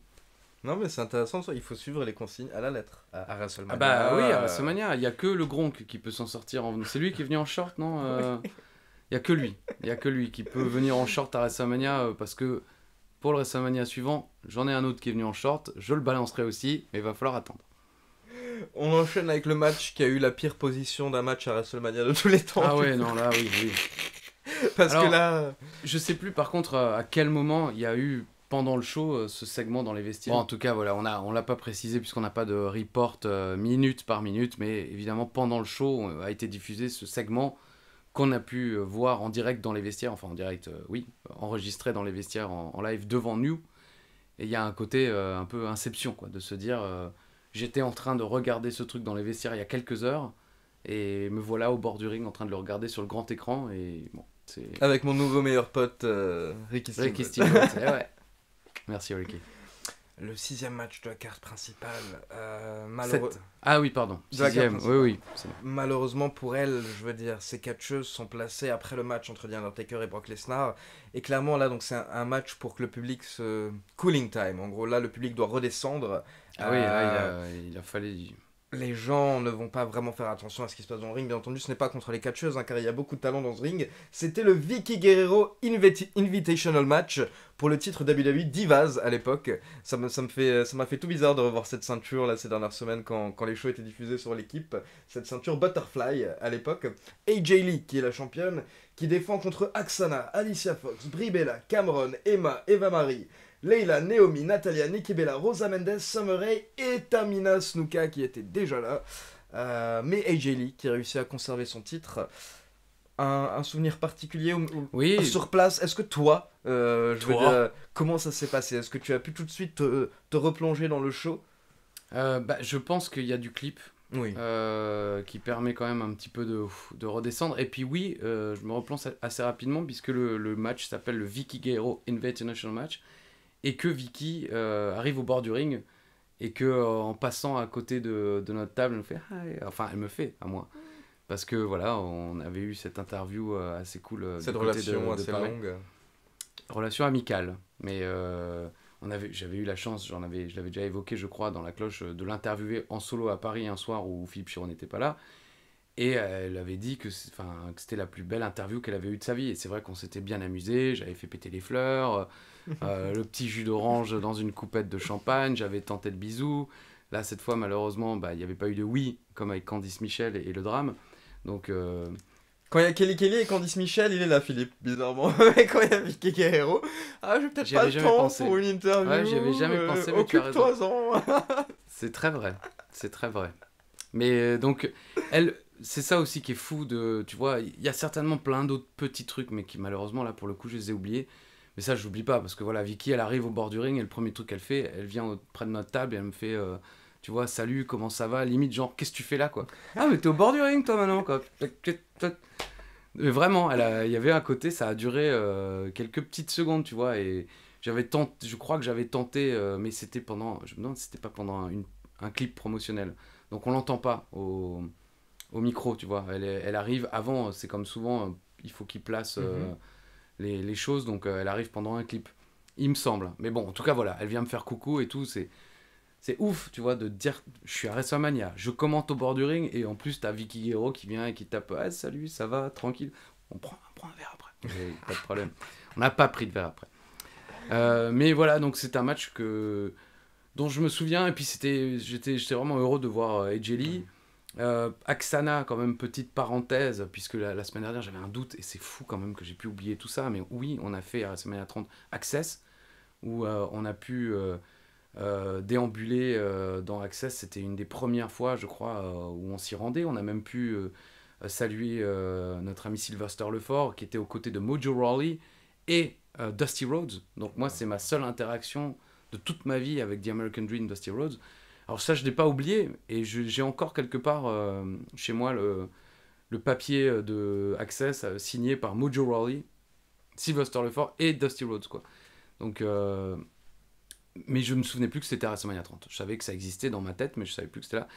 Non mais c'est intéressant, il faut suivre les consignes à la lettre, à WrestleMania. Oui, à WrestleMania, il n'y a que le Gronk qui peut s'en sortir, c'est lui qui est venu en short, non Il n'y a que lui qui peut venir en short à WrestleMania, parce que pour le WrestleMania suivant, j'en ai un autre qui est venu en short, je le balancerai aussi, mais il va falloir attendre. On enchaîne avec le match qui a eu la pire position d'un match à WrestleMania de tous les temps. Ah ouais, non, là, oui. Parce que là... Je sais plus par contre à quel moment il y a eu pendant le show, ce segment dans les vestiaires. Bon, en tout cas, voilà, on l'a pas précisé puisqu'on n'a pas de report minute par minute, mais évidemment, pendant le show, a été diffusé ce segment qu'on a pu voir en direct dans les vestiaires, enfin en direct, oui, enregistré dans les vestiaires en live devant nous. Et il y a un côté un peu Inception, quoi, de se dire, j'étais en train de regarder ce truc dans les vestiaires il y a quelques heures, et me voilà au bord du ring en train de le regarder sur le grand écran, et bon, c'est... Avec mon nouveau meilleur pote, Ricky Steamboat. Ricky Steamboat, ouais. Merci Ricky. Le 6e match de la carte principale, Ah oui, pardon. 6e, oui. Malheureusement pour elle, je veux dire, ces catcheuses sont placées après le match entre The Undertaker et Brock Lesnar. Et clairement, là, donc c'est un match pour que le public se... Cooling time. En gros, là, le public doit redescendre. Ah oui, là, il a fallu... Les gens ne vont pas vraiment faire attention à ce qui se passe dans le ring. Bien entendu, ce n'est pas contre les catcheuses, hein, car il y a beaucoup de talent dans ce ring. C'était le Vicky Guerrero Invitational Match pour le titre WWE Divas à l'époque. Ça m'a fait tout bizarre de revoir cette ceinture là ces dernières semaines quand les shows étaient diffusés sur l'équipe. Cette ceinture Butterfly à l'époque. AJ Lee, qui est la championne, qui défend contre Aksana, Alicia Fox, Brie Bella, Cameron, Emma, Eva Marie, Leila, Naomi, Natalia, Nikki Bella, Rosa Mendes, Summer Rae et Tamina Snuka qui était déjà là. Mais AJ Lee qui réussit à conserver son titre. Un souvenir particulier oui. Sur place. Est-ce que toi, veux dire, comment ça s'est passé? Est-ce que tu as pu tout de suite te replonger dans le show? Je pense qu'il y a du clip. Oui. Qui permet quand même un petit peu de redescendre. Et puis oui, je me replonge assez rapidement puisque le match s'appelle le Vicky Guerrero Invitational Match. Et que Vicky arrive au bord du ring et que en passant à côté de notre table, elle me fait hi. Enfin, elle me fait à moi. Parce que voilà, on avait eu cette interview assez cool. Cette relation assez longue. Relation amicale. Mais j'avais eu la chance, je l'avais déjà évoqué, je crois, dans la cloche, de l'interviewer en solo à Paris un soir où Philippe Chiron n'était pas là. Et elle avait dit que c'était la plus belle interview qu'elle avait eue de sa vie. Et c'est vrai qu'on s'était bien amusé, j'avais fait péter les fleurs, le petit jus d'orange dans une coupette de champagne, j'avais tenté le bisou. Là, cette fois, malheureusement, il n'y avait pas eu de oui, comme avec Candice Michel et le drame. Donc... Quand il y a Kelly et Candice Michel, il est là, Philippe, bizarrement. Mais quand il y a Vicky Guerrero, je vais peut-être pas le temps pensé. Pour une interview. Ouais, j'y avais jamais pensé, mais tu as raison. Occupe-toi-en. C'est très vrai, c'est très vrai. Mais donc, c'est ça aussi qui est fou, tu vois, il y a certainement plein d'autres petits trucs, mais qui malheureusement, là, pour le coup, je les ai oubliés. Mais ça, je n'oublie pas, parce que voilà, Vicky, elle arrive au bord du ring, et le premier truc qu'elle fait, elle vient près de notre table, et elle me fait, tu vois, salut, comment ça va? Limite, genre, qu'est-ce que tu fais là, quoi? Ah, mais t'es au bord du ring, toi, maintenant, quoi. Mais vraiment, il y avait un côté, ça a duré quelques petites secondes, tu vois, et je crois que j'avais tenté, mais c'était je me demande si c'était pas pendant un clip promotionnel. Donc on l'entend pas au micro, tu vois. Elle arrive avant, c'est comme souvent, il faut qu'il place les choses, donc elle arrive pendant un clip. Il me semble. Mais bon, en tout cas, voilà, elle vient me faire coucou et tout, c'est ouf, tu vois, de dire, je suis à WrestleMania, je commente au bord du ring, et en plus, t'as Vicky Guerrero qui vient et qui tape, salut, ça va, tranquille. On prend un verre après. Pas de problème. On n'a pas pris de verre après. Mais voilà, donc c'est un match dont je me souviens, et puis j'étais vraiment heureux de voir AJ Lee. Aksana, quand même, petite parenthèse, puisque la semaine dernière j'avais un doute, et c'est fou quand même que j'ai pu oublier tout ça, mais oui, on a fait à WrestleMania 30 Access, où on a pu déambuler dans Access. C'était une des premières fois, je crois, où on s'y rendait. On a même pu saluer notre ami Sylvester Lefort, qui était aux côtés de Mojo Rawley et Dusty Rhodes. Donc moi, c'est ma seule interaction de toute ma vie avec The American Dream, Dusty Rhodes. Alors ça, je ne l'ai pas oublié, et j'ai encore quelque part chez moi le papier de Access signé par Mojo Rawley, Sylvester Lefort et Dusty Rhodes, quoi. Donc, mais je ne me souvenais plus que c'était à WrestleMania 30. Je savais que ça existait dans ma tête, mais je ne savais plus que c'était là.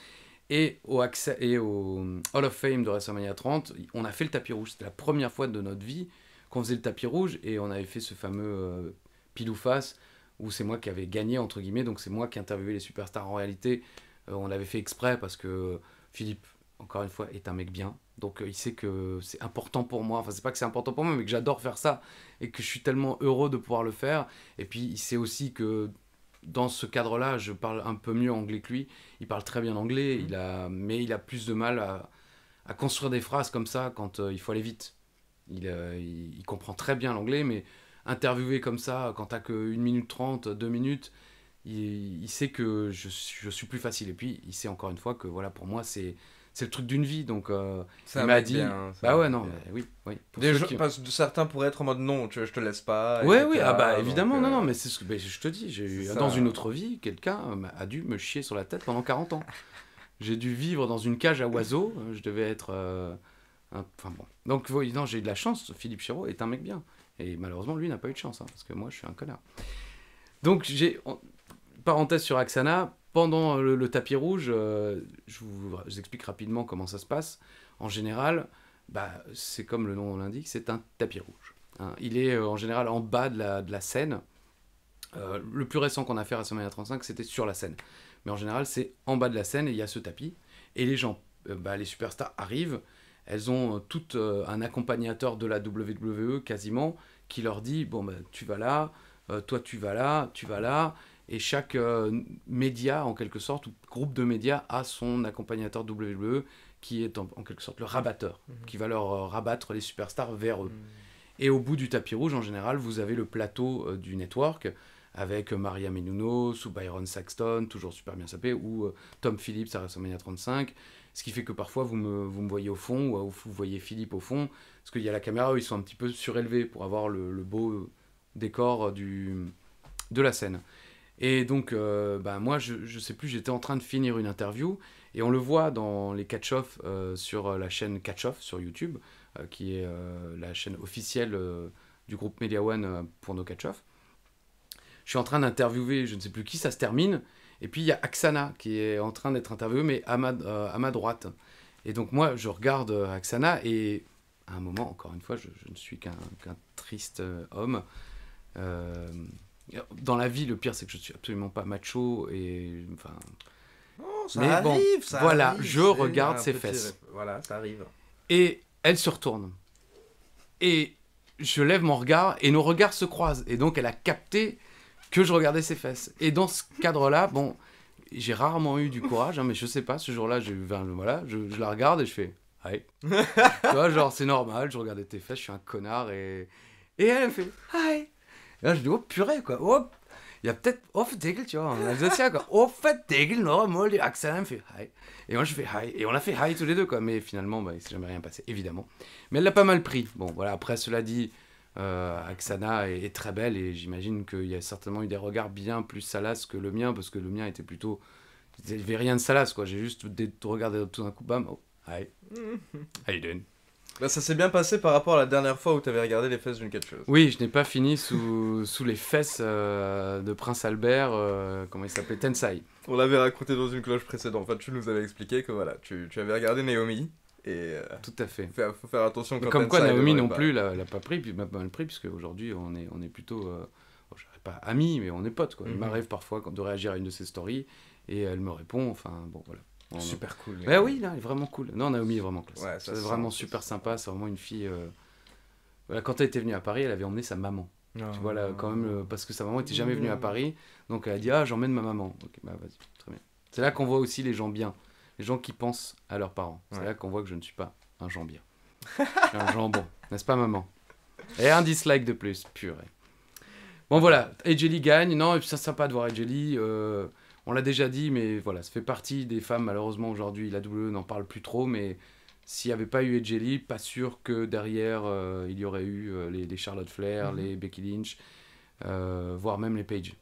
Et au Hall of Fame de WrestleMania 30, on a fait le tapis rouge. C'était la première fois de notre vie qu'on faisait le tapis rouge, et on avait fait ce fameux pile ou face, où c'est moi qui avais gagné, entre guillemets, donc c'est moi qui interviewais les superstars. En réalité, on l'avait fait exprès parce que Philippe, encore une fois, est un mec bien, donc il sait que c'est important pour moi, enfin c'est pas que c'est important pour moi, mais que j'adore faire ça, et que je suis tellement heureux de pouvoir le faire, et puis il sait aussi que dans ce cadre-là, je parle un peu mieux anglais que lui, il parle très bien anglais, mais il a plus de mal à construire des phrases comme ça quand il faut aller vite. Il comprend très bien l'anglais, mais interviewé comme ça, quand t'as que 1 minute 30, 2 minutes, il sait que je suis plus facile. Et puis, il sait encore une fois que voilà, pour moi, c'est le truc d'une vie. Donc, C'est il un m'a mec dit. bien, c'est Bah un ouais, mec non, bien. mais oui, oui. Pour Des ceux gens, qui- parce que certains pourraient être en mode non, je te laisse pas. Ouais, etc. oui, ah bah Donc, évidemment, non, non, mais c'est ce que ben, je te dis. c'est Dans ça. une autre vie, quelqu'un a dû me chier sur la tête pendant 40 ans. J'ai dû vivre dans une cage à oiseaux. Je devais être. Enfin bon. Donc, oui, non, j'ai eu de la chance. Philippe Chiraud est un mec bien. Et malheureusement, lui n'a pas eu de chance, hein, parce que moi, je suis un connard. Donc, parenthèse sur Aksana. Pendant le tapis rouge, je vous explique rapidement comment ça se passe. En général, bah, c'est comme le nom l'indique, c'est un tapis rouge. Hein. Il est en général en bas de la scène. Le plus récent qu'on a fait à WrestleMania 35, c'était sur la scène. Mais en général, c'est en bas de la scène et il y a ce tapis. Et les gens, les superstars arrivent. Elles ont toutes un accompagnateur de la WWE quasiment qui leur dit bon, bah, tu vas là, toi tu vas là, tu vas là. Et chaque média, en quelque sorte, ou groupe de médias, a son accompagnateur WWE qui est en quelque sorte le rabatteur, qui va leur rabattre les superstars vers eux. Et au bout du tapis rouge, en général, vous avez le plateau du network avec Maria Menounos ou Byron Saxton, toujours super bien sapé, ou Tom Phillips à WrestleMania 35. Ce qui fait que parfois vous me voyez au fond, ou vous voyez Philippe au fond, parce qu'il y a la caméra, ils sont un petit peu surélevés pour avoir le beau décor de la scène. Et donc, moi, je sais plus, j'étais en train de finir une interview, et on le voit dans les catch-off sur la chaîne Catch-off sur YouTube, qui est la chaîne officielle du groupe Media One pour nos catch-off. Je suis en train d'interviewer, je ne sais plus qui, ça se termine, et puis il y a Aksana qui est en train d'être interviewée, mais à ma droite. Et donc moi, je regarde Aksana, et à un moment, encore une fois, je ne suis qu'un triste homme. Dans la vie, le pire, c'est que je suis absolument pas macho, et enfin... Oh, ça Mais bon, arrive, ça voilà, arrive. je c'est regarde un ses petit fesses. Voilà, ça arrive. Et elle se retourne. Et je lève mon regard, et nos regards se croisent. Et donc, elle a capté que je regardais ses fesses. Et dans ce cadre-là, bon, j'ai rarement eu du courage, hein, mais je sais pas, ce jour-là, voilà, je la regarde et je fais « Hi ». Tu vois, genre, c'est normal, je regardais tes fesses, je suis un connard, et elle me fait « Hi ». Et là, je dis « Oh, purée, quoi, oh ». Il y a peut-être off Degel, tu vois, en alsacien, quoi. Off Degel, normal, les accents, me fait hi. Et moi, je fais hi. Et on a fait hi tous les deux, quoi. Mais finalement, il s'est jamais rien passé, évidemment. Mais elle l'a pas mal pris. Bon, voilà, après, cela dit, Aksana est très belle et j'imagine qu'il y a certainement eu des regards bien plus salaces que le mien, parce que le mien était plutôt. Il n'y avait rien de salace, quoi. J'ai juste regardé tout d'un coup, bam, oh, hi. How you doing? Bah, ça s'est bien passé par rapport à la dernière fois où tu avais regardé les fesses d'une catcheuse. Oui, je n'ai pas fini sous les fesses de Prince Albert, comment il s'appelait, Tensai. On l'avait raconté dans une cloche précédente. Enfin, tu nous avais expliqué que voilà, tu avais regardé Naomi. Et Tout à fait. faut faire attention quand Comme quoi Tensai Naomi devrait non pas. plus l'a pas pris, puis m'a pas mal pris, puisque aujourd'hui on est plutôt, bon, je dirais pas amis, mais on est potes, quoi. Il m'arrive parfois de réagir à une de ses stories, et elle me répond, enfin bon voilà. Super cool. Bah oui, là, elle est vraiment cool. Non, Naomi est vraiment classe. Ouais, ça c'est sent, vraiment ça super sent. sympa, c'est vraiment une fille... Voilà, quand elle était venue à Paris, elle avait emmené sa maman. Non. Tu vois, là, quand même, parce que sa maman était jamais venue à Paris, donc elle a dit, ah, j'emmène ma maman. Ok, bah vas-y, très bien. C'est là qu'on voit aussi les gens bien, les gens qui pensent à leurs parents. C'est là qu'on voit que je ne suis pas un gens bien. Je suis un jambon, n'est-ce pas, maman? Et un dislike de plus, purée. Bon, voilà, Ejeli gagne. Non, et puis c'est sympa de voir Ejeli. On l'a déjà dit, mais voilà, ça fait partie des femmes, malheureusement, aujourd'hui. La WWE n'en parle plus trop, mais s'il n'y avait pas eu Ejeli, pas sûr que derrière, il y aurait eu les Charlotte Flair, les Becky Lynch, voire même les Paige.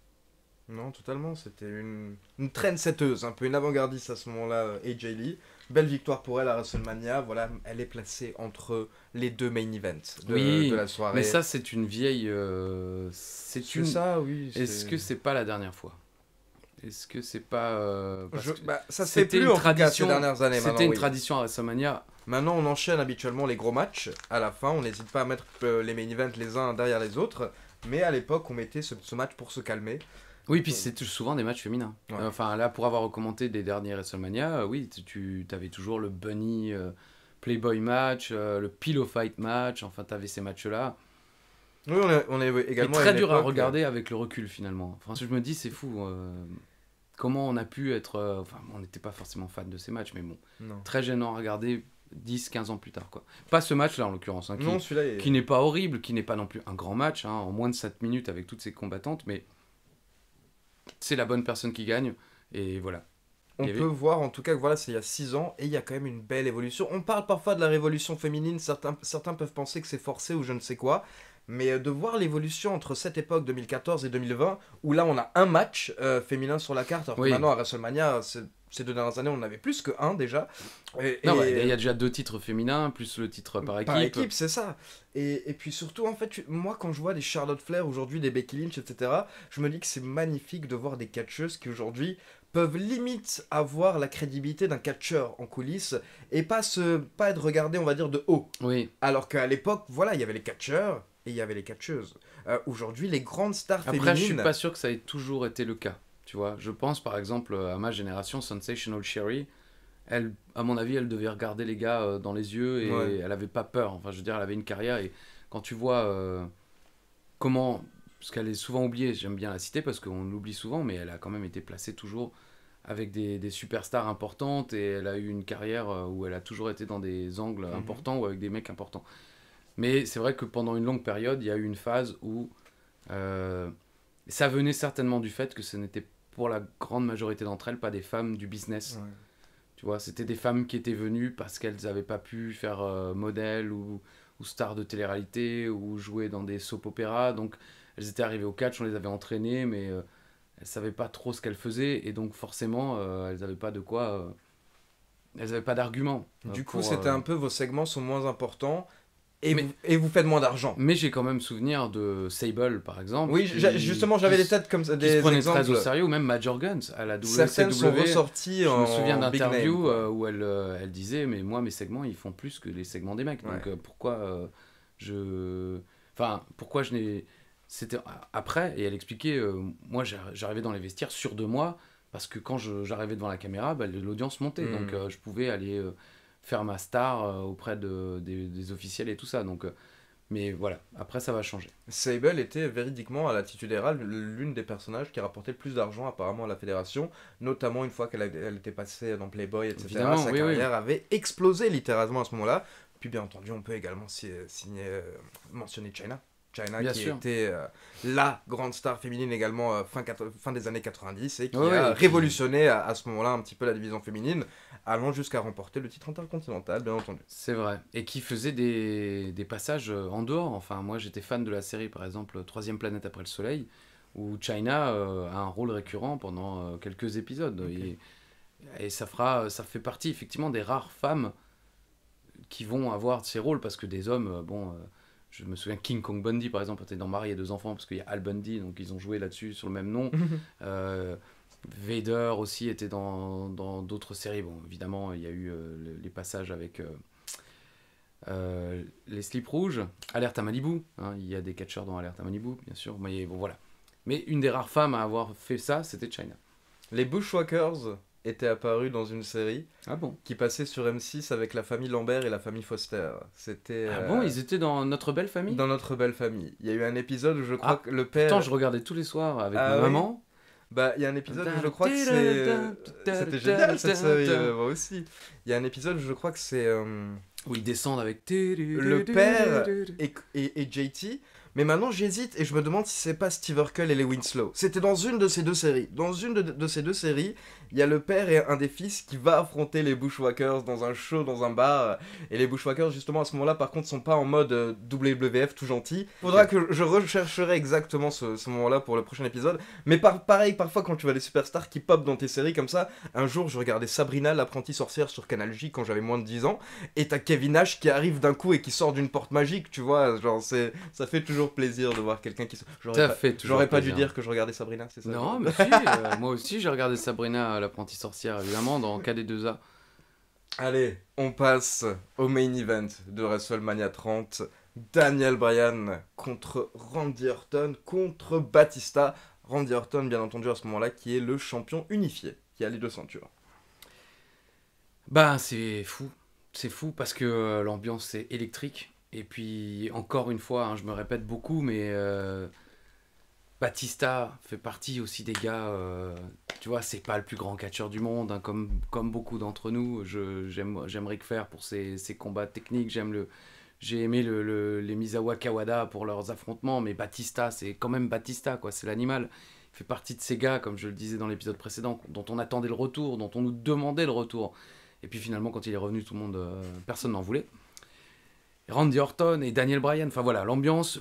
Non, totalement. C'était une trendsetteuse, un peu une avant-gardiste à ce moment-là, AJ Lee. Belle victoire pour elle à WrestleMania. Voilà, elle est placée entre les deux main events de la soirée. Mais ça, c'est une vieille. C'est ça, oui. Est-ce que c'est pas la dernière fois? Est-ce que c'est pas. Ça se fait plus en tout cas ces dernières années. C'était une tradition à WrestleMania. Maintenant, on enchaîne habituellement les gros matchs. À la fin, on n'hésite pas à mettre les main events les uns derrière les autres. Mais à l'époque, on mettait ce match pour se calmer. Oui, puis c'est souvent des matchs féminins. Ouais. Enfin, là, pour avoir commenté des derniers WrestleMania, oui, tu avais toujours le Bunny Playboy match, le Pillow Fight match, enfin, tu avais ces matchs-là. Oui, on est également. C'est très dur à regarder avec le recul, finalement. Enfin, je me dis, c'est fou. Comment on a pu être. Enfin, on n'était pas forcément fan de ces matchs, mais bon. Non. Très gênant à regarder 10-15 ans plus tard, quoi. Pas ce match-là, en l'occurrence, hein, Non, celui-là est... qui n'est pas horrible, qui n'est pas non plus un grand match, hein, en moins de 7 minutes avec toutes ces combattantes, mais c'est la bonne personne qui gagne, et voilà. On peut voir en tout cas que voilà, c'est il y a 6 ans et il y a quand même une belle évolution. On parle parfois de la révolution féminine, certains peuvent penser que c'est forcé ou je ne sais quoi, mais de voir l'évolution entre cette époque 2014 et 2020, où là on a un match féminin sur la carte, alors que maintenant à WrestleMania, ces 2 dernières années on en avait plus que un déjà. Non, il y a déjà 2 titres féminins, plus le titre par équipe. Par équipe, c'est ça. Et puis surtout, en fait, moi quand je vois des Charlotte Flair aujourd'hui, des Becky Lynch, etc., je me dis que c'est magnifique de voir des catcheuses qui aujourd'hui peuvent limite avoir la crédibilité d'un catcheur en coulisses et pas être regardé, on va dire, de haut. Oui. Alors qu'à l'époque, voilà, il y avait les catcheurs et il y avait les catcheuses. Aujourd'hui, les grandes stars féminines... Après, je suis pas sûr que ça ait toujours été le cas, tu vois. Je pense, par exemple, à ma génération, Sensational Sherry, elle, à mon avis, elle devait regarder les gars dans les yeux et elle avait pas peur. Enfin, je veux dire, elle avait une carrière et quand tu vois comment... Parce qu'elle est souvent oubliée, j'aime bien la citer parce qu'on l'oublie souvent, mais elle a quand même été placée toujours avec des superstars importantes et elle a eu une carrière où elle a toujours été dans des angles importants ou avec des mecs importants. Mais c'est vrai que pendant une longue période, il y a eu une phase où ça venait certainement du fait que ce n'était pour la grande majorité d'entre elles pas des femmes du business. Ouais. Tu vois, c'était des femmes qui étaient venues parce qu'elles n'avaient pas pu faire modèle ou star de télé-réalité ou jouer dans des soap-opéras. Donc elles étaient arrivées au catch, on les avait entraînées, mais elles ne savaient pas trop ce qu'elles faisaient et donc forcément elles n'avaient pas de quoi... elles n'avaient pas d'argument. Du coup, c'était un peu, vos segments sont moins importants et vous faites moins d'argent. Mais j'ai quand même souvenir de Sable, par exemple. Oui, justement, j'avais des têtes comme ça, des exemples. Qui se exemples. Très au sérieux, ou même Major Guns à la WCW. Certaines sont ressorties je en me souviens d'interviews où elle disait, mais moi, mes segments, ils font plus que les segments des mecs. Donc pourquoi pourquoi je n'ai... C'était après, et elle expliquait, moi j'arrivais dans les vestiaires sûr de moi, parce que quand j'arrivais devant la caméra, l'audience montait, donc je pouvais aller faire ma star auprès des officiels et tout ça, donc mais voilà, après ça va changer. Sable était véridiquement à la titulaire l'une des personnages qui rapportait le plus d'argent apparemment à la fédération, notamment une fois elle était passée dans Playboy, etc. Évidemment, sa carrière avait explosé littéralement à ce moment-là. Puis bien entendu, on peut également mentionner Chyna. Chyna qui était la grande star féminine également fin des années 90 et qui a révolutionné à ce moment-là un petit peu la division féminine, allant jusqu'à remporter le titre intercontinental, bien entendu. C'est vrai. Et qui faisait des passages en dehors. Enfin, moi j'étais fan de la série, par exemple, Troisième planète après le soleil, où Chyna a un rôle récurrent pendant quelques épisodes. Okay. Et ça fait partie effectivement des rares femmes qui vont avoir ces rôles, parce que des hommes, je me souviens King Kong Bundy par exemple était dans Marie et 2 enfants, parce qu'il y a Al Bundy, donc ils ont joué là-dessus sur le même nom. Vader aussi était dans d'autres séries. Bon, évidemment, il y a eu les passages avec les slips rouges, Alerte à Malibu, hein, il y a des catcheurs dans Alerte à Malibu, bien sûr, mais bon, voilà. Mais une des rares femmes à avoir fait ça, c'était Chyna. Les Bushwhackers étaient apparus dans une série qui passait sur M6 avec la famille Lambert et la famille Foster. C'était, bon, ils étaient dans Notre Belle Famille ? Dans Notre Belle Famille. Il y a eu un épisode où je crois que le père... Pourtant, je regardais tous les soirs avec ma maman. Bah, il y a un épisode où je crois que c'est... C'était génial cette série, moi aussi. Il y a un épisode où je crois que c'est... Où ils descendent avec... Le père et JT... Mais maintenant, j'hésite et je me demande si c'est pas Steve Urkel et les Winslow. C'était dans une de ces 2 séries. Dans une de ces 2 séries, il y a le père et un des fils qui va affronter les Bushwhackers dans un show, dans un bar. Et les Bushwhackers, justement, à ce moment-là, par contre, sont pas en mode WWF tout gentil. Faudra que je rechercherai exactement ce moment-là pour le prochain épisode. Mais pareil, parfois, quand tu vois les superstars qui pop dans tes séries comme ça, un jour, je regardais Sabrina, l'apprentie sorcière sur Canal J quand j'avais moins de 10 ans. Et t'as Kevin Nash qui arrive d'un coup et qui sort d'une porte magique, tu vois. Genre, ça fait toujours plaisir de voir quelqu'un qui... J'aurais pas dû dire que je regardais Sabrina, c'est ça? Non, mais si, moi aussi j'ai regardé Sabrina, l'apprentie sorcière, évidemment, dans KD2A. Allez, on passe au main event de WrestleMania 30. Daniel Bryan contre Randy Orton, contre Batista. Randy Orton, bien entendu, à ce moment-là, qui est le champion unifié, qui a les 2 ceintures. Bah, c'est fou parce que l'ambiance est électrique. Et puis, encore une fois, hein, je me répète beaucoup, mais Batista fait partie aussi des gars, tu vois, c'est pas le plus grand catcheur du monde, hein, comme beaucoup d'entre nous. J'aime Ric Flair pour ses combats techniques, j'ai aimé les Misawa Kawada pour leurs affrontements, mais Batista, c'est quand même Batista, quoi, c'est l'animal. Il fait partie de ces gars, comme je le disais dans l'épisode précédent, dont on attendait le retour, dont on nous demandait le retour. Et puis finalement, quand il est revenu, tout le monde, personne n'en voulait. Randy Orton et Daniel Bryan, enfin voilà, l'ambiance,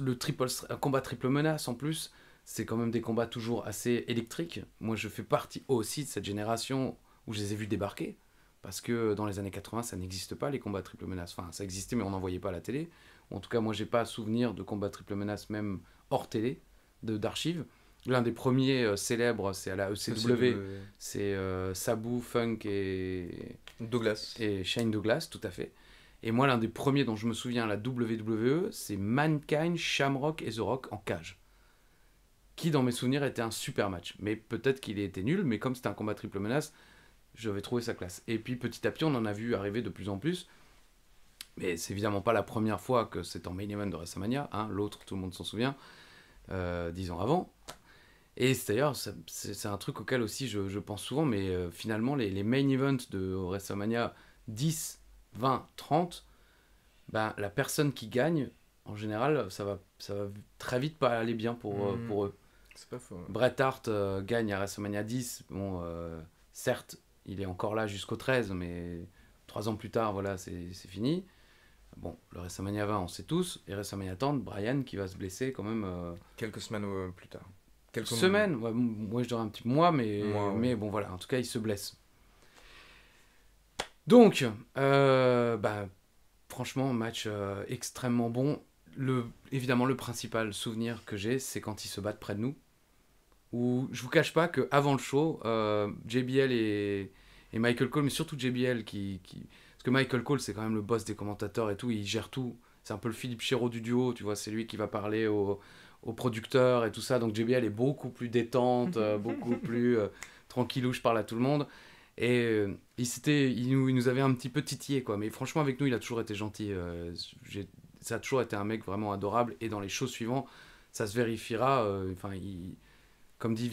un combat triple menace en plus, c'est quand même des combats toujours assez électriques. Moi, je fais partie aussi de cette génération où je les ai vus débarquer, parce que dans les années 80, ça n'existe pas, les combats triple menace. Enfin, ça existait, mais on n'en voyait pas à la télé. En tout cas, moi, j'ai pas souvenir de combats triple menace, même hors télé, d'archives. L'un des premiers célèbres, c'est à la ECW, c'est Sabu, Funk et Shane Douglas, tout à fait. Et moi, l'un des premiers dont je me souviens à la WWE, c'est Mankind, Shamrock et The Rock en cage. Qui, dans mes souvenirs, était un super match. Mais peut-être qu'il était nul, mais comme c'était un combat triple menace, j'avais trouvé sa classe. Et puis, petit à petit, on en a vu arriver de plus en plus. Mais c'est évidemment pas la première fois que c'est en main event de WrestleMania. Hein. L'autre, tout le monde s'en souvient, 10 ans avant. Et d'ailleurs, c'est un truc auquel aussi je pense souvent, mais finalement, les main events de WrestleMania 10, 20, 30, ben, la personne qui gagne, en général, ça va très vite pas aller bien pour eux. C'est pas faux. Bret Hart gagne à WrestleMania 10. Bon, certes, il est encore là jusqu'au 13, mais 3 ans plus tard, voilà, c'est fini. Bon, le WrestleMania 20, on sait tous. Et WrestleMania 30, Bryan qui va se blesser quand même. Quelques semaines plus tard. Quelques semaines, ouais, moi je dirais un petit mois, mais ouais. Bon voilà, en tout cas, il se blesse. Donc, franchement, match extrêmement bon. Évidemment, le principal souvenir que j'ai, c'est quand ils se battent près de nous. Où je vous cache pas qu'avant le show, JBL et Michael Cole, mais surtout JBL, parce que Michael Cole, c'est quand même le boss des commentateurs et tout, il gère tout. C'est un peu le Philippe Chéreau du duo, tu vois, c'est lui qui va parler aux producteurs et tout ça. Donc JBL est beaucoup plus détente, beaucoup plus tranquillou, je parle à tout le monde. Et il nous avait un petit peu titillé, quoi. Mais franchement, avec nous, il a toujours été gentil. Ça a toujours été un mec vraiment adorable. Et dans les shows suivants, ça se vérifiera. Comme dit,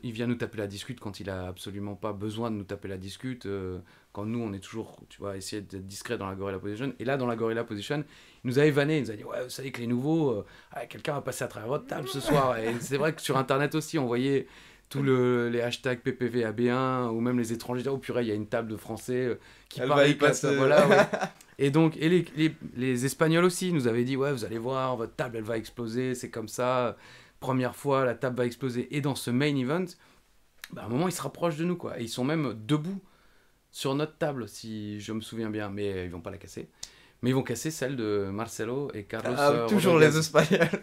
il vient nous taper la discute quand il a absolument pas besoin de nous taper la discute. Quand nous, on est toujours, tu vois, essayer d'être discret dans la Gorilla Position. Et là, dans la Gorilla Position, il nous avait vanné. Il nous a dit, ouais, vous savez que les nouveaux, quelqu'un va passer à travers votre table ce soir. Et c'est vrai que sur Internet aussi, on voyait tous les hashtags PPV AB1 ou même les étrangers. Oh purée, il y a une table de français qui va y passer. Voilà, ouais. Et donc, les Espagnols aussi nous avaient dit, ouais, vous allez voir, votre table, elle va exploser, c'est comme ça. Première fois, la table va exploser. Et dans ce main event, à un moment, ils se rapprochent de nous, quoi. Et ils sont même debout sur notre table, si je me souviens bien. Mais ils vont pas la casser. Mais ils vont casser celle de Marcelo et Carlos. Toujours Rodriguez. les Espagnols.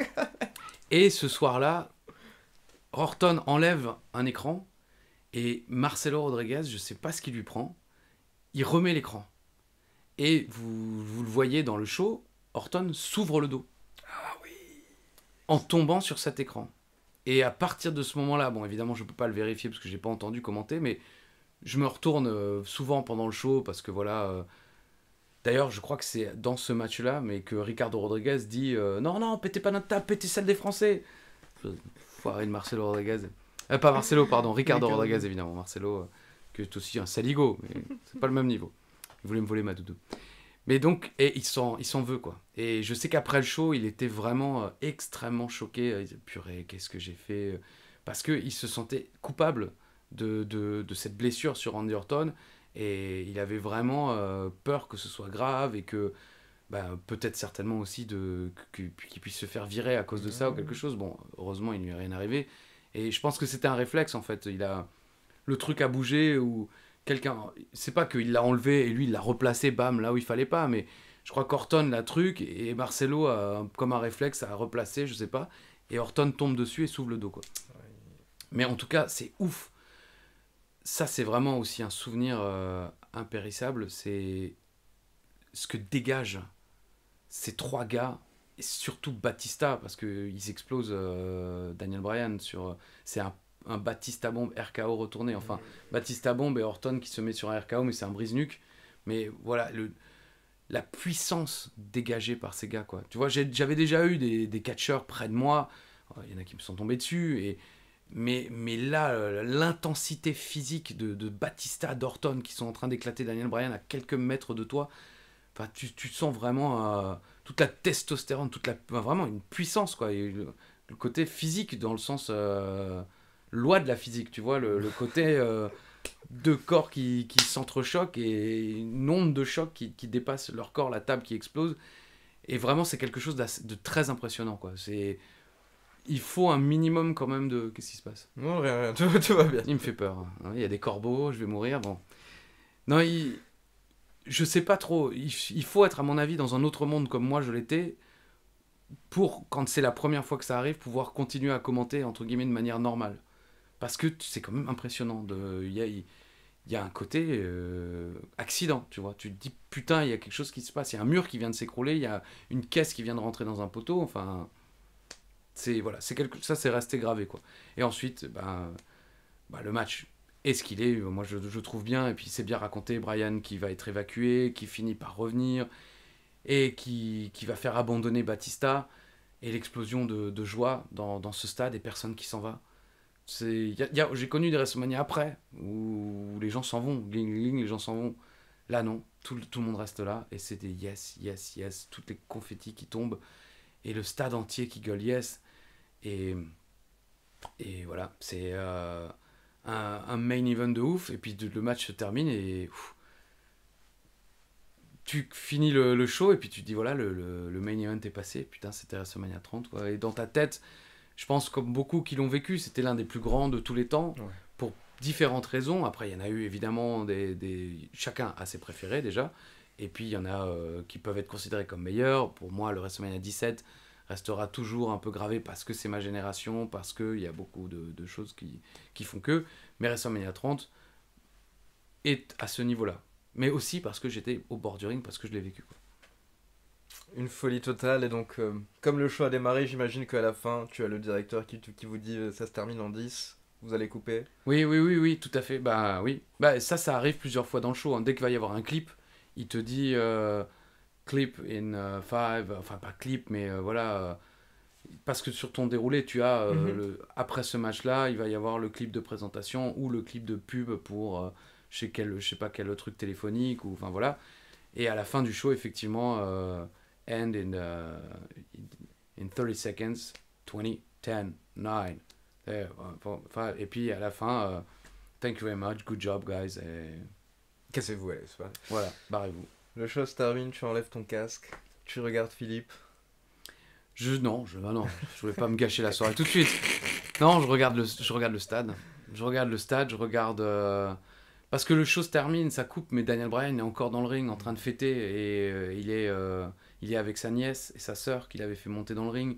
Et ce soir-là, Orton enlève un écran. Et Marcelo Rodriguez, je sais pas ce qui lui prend, il remet l'écran. Et vous le voyez dans le show, Orton s'ouvre le dos. Ah oui. En tombant sur cet écran. Et à partir de ce moment-là, bon évidemment je peux pas le vérifier parce que j'ai pas entendu commenter, mais je me retourne souvent pendant le show parce que voilà. D'ailleurs je crois que c'est dans ce match-là, mais que Ricardo Rodriguez dit non, pétez pas notre table, pétez celle des Français. Foiré de Marcelo Rodriguez. Pas Marcelo, pardon, Ricardo Rodriguez évidemment. Marcelo, qui est aussi un saligo, mais c'est pas le même niveau. Il voulait me voler ma doudou. Mais donc, et il s'en veut, quoi. Et je sais qu'après le show, il était vraiment extrêmement choqué. Il disait, purée, qu'est-ce que j'ai fait? Parce qu'il se sentait coupable de cette blessure sur Randy Orton. Et il avait vraiment peur que ce soit grave et que, peut-être certainement aussi qu'il puisse se faire virer à cause de ça ou quelque chose. Bon, heureusement, il ne lui est rien arrivé. Et je pense que c'était un réflexe, en fait. Le truc a bougé ou quelqu'un, c'est pas qu'il l'a enlevé et lui il l'a replacé bam là où il fallait pas, mais je crois qu'Orton l'a truc et Marcelo comme un réflexe a replacé, je sais pas, et Orton tombe dessus et s'ouvre le dos, quoi. Mais en tout cas c'est ouf, ça c'est vraiment aussi un souvenir impérissable, c'est ce que dégagent ces trois gars et surtout Batista parce que ils explosent Daniel Bryan c'est un Batista bombe RKO retourné, enfin Batista bombe et Orton qui se met sur un RKO, mais c'est un brise-nuque. Mais voilà, la puissance dégagée par ces gars, quoi. Tu vois, j'avais déjà eu des catcheurs près de moi, il y en a qui me sont tombés dessus, mais là, l'intensité physique de Batista, d'Orton, qui sont en train d'éclater Daniel Bryan à quelques mètres de toi, enfin, tu sens vraiment toute la testostérone, vraiment une puissance, quoi. Et le côté physique, dans le sens loi de la physique, tu vois, le côté deux corps qui s'entrechoquent et une onde de choc qui dépasse leur corps, la table qui explose. Et vraiment, c'est quelque chose de très impressionnant, quoi. Il faut un minimum quand même de... Qu'est-ce qui se passe? Non, rien, tout va bien. Il me fait peur. Hein. Il y a des corbeaux, je vais mourir. Bon. Non, je sais pas trop. Il faut être, à mon avis, dans un autre monde comme moi je l'étais, pour, quand c'est la première fois que ça arrive, pouvoir continuer à commenter, entre guillemets, de manière normale. Parce que c'est quand même impressionnant. Il y a un côté accident, tu vois. Tu te dis, putain, il y a quelque chose qui se passe. Il y a un mur qui vient de s'écrouler, il y a une caisse qui vient de rentrer dans un poteau. Enfin, voilà, ça, c'est resté gravé, quoi. Et ensuite, le match est ce qu'il est. Moi, je trouve bien. Et puis, c'est bien raconté. Bryan qui va être évacué, qui finit par revenir et qui va faire abandonner Batista. Et l'explosion de joie dans ce stade et personne qui s'en va. J'ai connu des WrestleMania après où les gens s'en vont, les gens s'en vont. Là, non, tout le monde reste là et c'est des yes, yes, yes, toutes les confettis qui tombent et le stade entier qui gueule yes. Et voilà, c'est un main event de ouf. Et puis le match se termine et tu finis le show et puis tu te dis voilà, le main event est passé. Putain, c'était WrestleMania 30, quoi. Et dans ta tête, je pense comme beaucoup qui l'ont vécu, c'était l'un des plus grands de tous les temps, Ouais. pour différentes raisons. Après, il y en a eu évidemment chacun a ses préférés déjà, et puis il y en a qui peuvent être considérés comme meilleurs. Pour moi, le WrestleMania 17 restera toujours un peu gravé parce que c'est ma génération, parce qu'il y a beaucoup de choses qui font que. Mais WrestleMania 30 est à ce niveau-là. Mais aussi parce que j'étais au bord du ring, parce que je l'ai vécu, quoi. Une folie totale, et donc, comme le show a démarré, j'imagine qu'à la fin, tu as le directeur qui vous dit ça se termine en 10, vous allez couper. Oui, tout à fait. Bah oui. Bah, ça arrive plusieurs fois dans le show. Hein. Dès qu'il va y avoir un clip, il te dit clip in 5, enfin pas clip, mais voilà. Parce que sur ton déroulé, tu as, après ce match-là, il va y avoir le clip de présentation ou le clip de pub pour je sais pas quel truc téléphonique, ou enfin voilà. Et à la fin du show, effectivement, end in 30 seconds, 20, 10, 9. Et puis à la fin, thank you very much, good job guys. Et Cassez-vous, allez, c'est pas... voilà, barrez-vous. Le show se termine, tu enlèves ton casque, tu regardes Philippe. Non, je voulais pas me gâcher la soirée tout de suite. Non, je regarde le stade. Je regarde. Parce que le show se termine, ça coupe, mais Daniel Bryan est encore dans le ring en train de fêter. Et il est avec sa nièce et sa sœur qu'il avait fait monter dans le ring.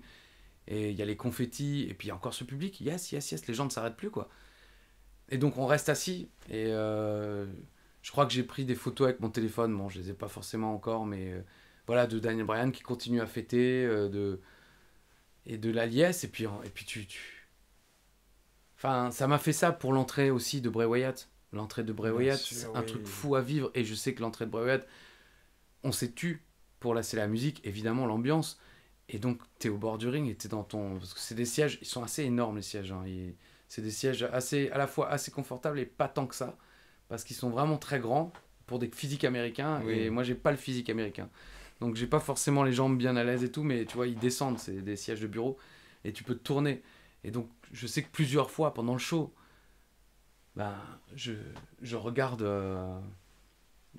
Et il y a les confettis, et puis il y a encore ce public. Yes, yes, yes, les gens ne s'arrêtent plus, quoi. Et donc on reste assis. Et je crois que j'ai pris des photos avec mon téléphone. Bon, je les ai pas forcément encore, mais voilà, de Daniel Bryan qui continue à fêter, et de la liesse. Et puis enfin, ça m'a fait ça pour l'entrée aussi de Bray Wyatt. L'entrée de Bray Wyatt, c'est un truc fou à vivre. Et je sais que l'entrée de Bray Wyatt, on s'est tu pour là, c'est la musique, évidemment, l'ambiance. Et donc, t'es au bord du ring et t'es dans ton... Parce que c'est des sièges, ils sont assez énormes, les sièges. Hein. C'est des sièges à la fois assez confortables et pas tant que ça. Parce qu'ils sont vraiment très grands pour des physiques américains. Oui. Et moi, j'ai pas le physique américain. Donc, j'ai pas forcément les jambes bien à l'aise et tout. Mais tu vois, ils descendent, c'est des sièges de bureau. Et tu peux te tourner. Et donc, je sais que plusieurs fois pendant le show, je regarde...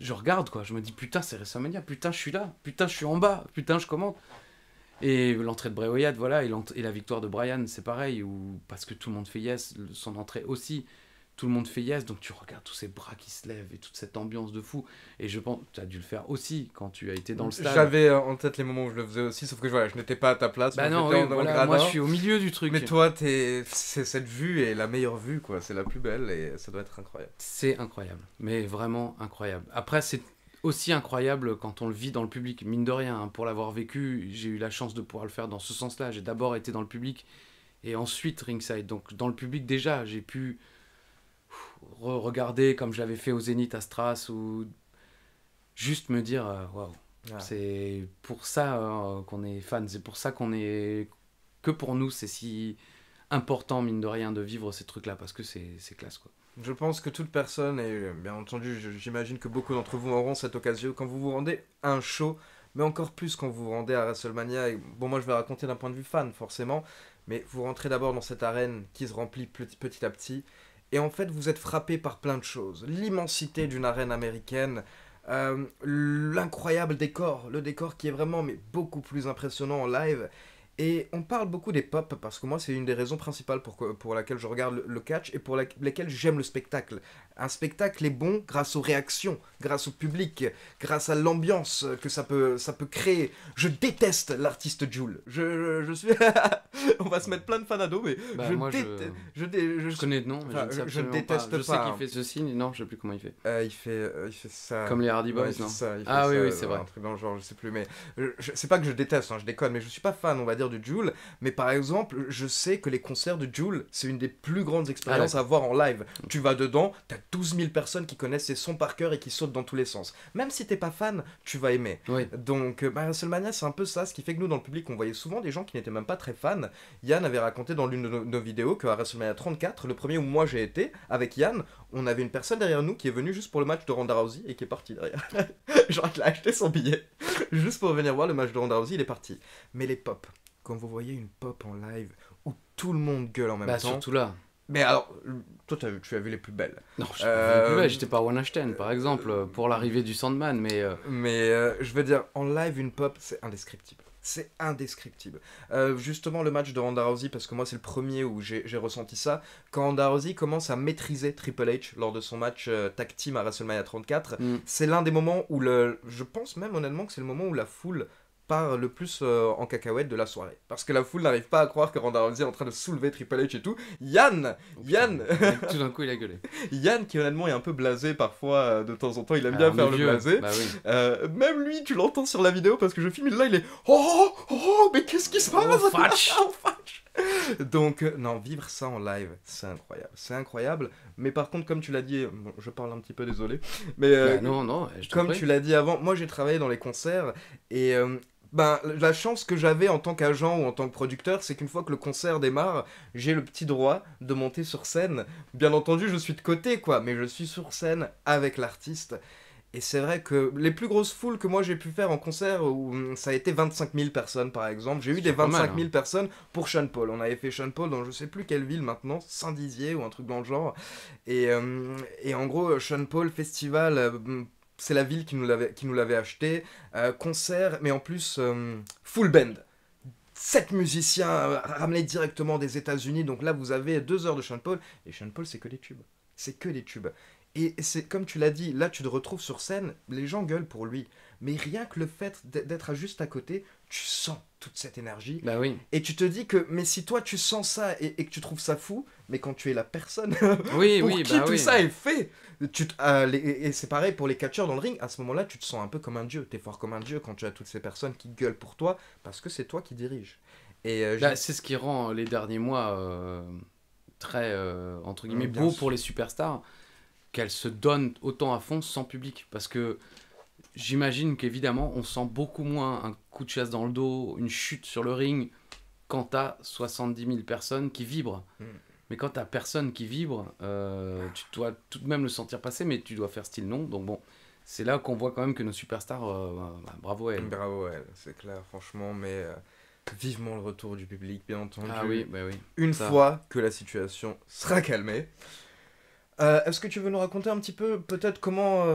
je regarde, quoi. Je me dis, putain, c'est WrestleMania. Putain, je suis là. Putain, je suis en bas. Putain, je commente. Et l'entrée de Bray Wyatt, voilà, et la victoire de Bryan, c'est pareil, parce que tout le monde fait yes, son entrée aussi, tout le monde fait yes, donc tu regardes tous ces bras qui se lèvent et toute cette ambiance de fou. Et je pense, tu as dû le faire aussi quand tu as été dans le stade. J'avais en tête les moments où je le faisais aussi, sauf que voilà, je n'étais pas à ta place. Bah non, dans voilà, le gradin. moi je suis au milieu du truc. Mais toi, c'est cette vue est la meilleure vue, quoi. C'est la plus belle et ça doit être incroyable. C'est incroyable, mais vraiment incroyable. Après, c'est aussi incroyable quand on le vit dans le public, mine de rien, hein, pour l'avoir vécu, j'ai eu la chance de pouvoir le faire dans ce sens-là. J'ai d'abord été dans le public et ensuite ringside. Donc dans le public déjà, j'ai pu regarder comme je l'avais fait au Zénith à Stras, ou juste me dire waouh. C'est pour ça qu'on est fan, c'est pour ça que que pour nous, c'est si important, mine de rien, de vivre ces trucs-là, parce que c'est classe, quoi. Je pense que toute personne, et bien entendu, j'imagine que beaucoup d'entre vous auront cette occasion, quand vous vous rendez à un show, mais encore plus quand vous vous rendez à WrestleMania, et bon, moi je vais raconter d'un point de vue fan, forcément, mais vous rentrez d'abord dans cette arène qui se remplit petit à petit, et en fait vous êtes frappé par plein de choses. L'immensité d'une arène américaine, l'incroyable décor, le décor qui est vraiment mais beaucoup plus impressionnant en live. Et on parle beaucoup des pop parce que moi c'est une des raisons principales pour laquelle je regarde le catch et pour lesquelles j'aime le spectacle. Un spectacle est bon grâce aux réactions, grâce au public, grâce à l'ambiance que ça peut créer. Je déteste l'artiste Jul. Je suis... On va se mettre plein de fanados, mais Bah, je moi, déteste... je connais de nom, mais Enfin, je ne sais je absolument déteste pas. Je sais pas, qu'il hein. fait ceci, non, je sais plus comment il fait. Il fait ça... Comme les Hardy Boys, Ouais, non? c'est ça, il fait Ah oui, ça, oui, c'est vrai. un truc dans le genre, je sais plus, mais c'est pas que je déteste, hein, je déconne, mais je suis pas fan, on va dire, de Jul, mais par exemple, je sais que les concerts de Jul, c'est une des plus grandes expériences à voir en live. Tu vas dedans, t'as 12 000 personnes qui connaissent ses sons par cœur et qui sautent dans tous les sens. Même si t'es pas fan, tu vas aimer. Oui. Donc, WrestleMania, c'est un peu ça, ce qui fait que nous, dans le public, on voyait souvent des gens qui n'étaient même pas très fans. Yann avait raconté dans l'une de nos vidéos qu'à WrestleMania 34, le premier où moi j'ai été, avec Yann, on avait une personne derrière nous qui est venue juste pour le match de Ronda Rousey et qui est partie derrière. Genre, il a acheté son billet juste pour venir voir le match de Ronda Rousey, il est parti. Mais les pop, quand vous voyez une pop en live où tout le monde gueule en même Bah, temps. surtout là. Mais alors, toi, tu as vu les plus belles. Non, je sais pas, plus belle, j'étais pas One Ashton, par exemple, pour l'arrivée du Sandman, mais... je veux dire, en live, une pop, c'est indescriptible. C'est indescriptible. Justement, le match de Ronda Rousey, parce que moi, c'est le premier où j'ai ressenti ça. Quand Ronda Rousey commence à maîtriser Triple H lors de son match tag team à WrestleMania 34, c'est l'un des moments où je pense même honnêtement que c'est le moment où la foule part le plus en cacahuète de la soirée. Parce que la foule n'arrive pas à croire que Ronda Rousey est en train de soulever Triple H et tout. Yann, tout d'un coup, il a gueulé. Yann, qui honnêtement est un peu blasé parfois, de temps en temps, il aime bien faire le blasé. Bah oui. Même lui, tu l'entends sur la vidéo parce que je filme, là, il est oh, mais qu'est-ce qui se passe? Oh, fâche. Oh, fâche. Donc, non, vivre ça en live, c'est incroyable. C'est incroyable. Mais par contre, comme tu l'as dit, bon, je parle un petit peu, désolé. Mais bah non, je comme tu l'as dit avant, moi j'ai travaillé dans les concerts et la chance que j'avais en tant qu'agent ou en tant que producteur, c'est qu'une fois que le concert démarre, j'ai le petit droit de monter sur scène. Bien entendu, je suis de côté, quoi, mais je suis sur scène avec l'artiste. Et c'est vrai que les plus grosses foules que moi j'ai pu faire en concert, où ça a été 25 000 personnes par exemple, j'ai eu des 25 000 personnes pour Sean Paul. On avait fait Sean Paul dans je sais plus quelle ville maintenant, Saint-Dizier ou un truc dans le genre. Et en gros, Sean Paul Festival, c'est la ville qui nous l'avait acheté. Concert, mais en plus full band. 7 musiciens ramenés directement des États-Unis. Donc là, vous avez 2 heures de Sean Paul. Et Sean Paul, c'est que des tubes. C'est que des tubes. Et c'est comme tu l'as dit, là tu te retrouves sur scène, les gens gueulent pour lui. Mais rien que le fait d'être juste à côté, tu sens toute cette énergie. Bah oui. Et tu te dis que, mais si toi tu sens ça et que tu trouves ça fou, mais quand tu es la personne oui, pour oui, qui bah tout oui. ça est fait, et c'est pareil pour les catcheurs dans le ring, à ce moment-là tu te sens un peu comme un dieu. T'es fort comme un dieu quand tu as toutes ces personnes qui gueulent pour toi, parce que c'est toi qui diriges. Et c'est ce qui rend les derniers mois très, entre guillemets, beaux pour les superstars, qu'elles se donnent autant à fond sans public. Parce que j'imagine qu'évidemment, on sent beaucoup moins un coup de chaise dans le dos, une chute sur le ring, quand t'as 70 000 personnes qui vibrent. Mais quand t'as personne qui vibre, tu dois tout de même le sentir passer, mais tu dois faire style non. Donc bon, c'est là qu'on voit quand même que nos superstars, bravo à elles. Bravo à elles, c'est clair, franchement, mais vivement le retour du public, bien entendu. Ah oui, bah oui. Une fois que la situation sera calmée. Est-ce que tu veux nous raconter un petit peu, peut-être, comment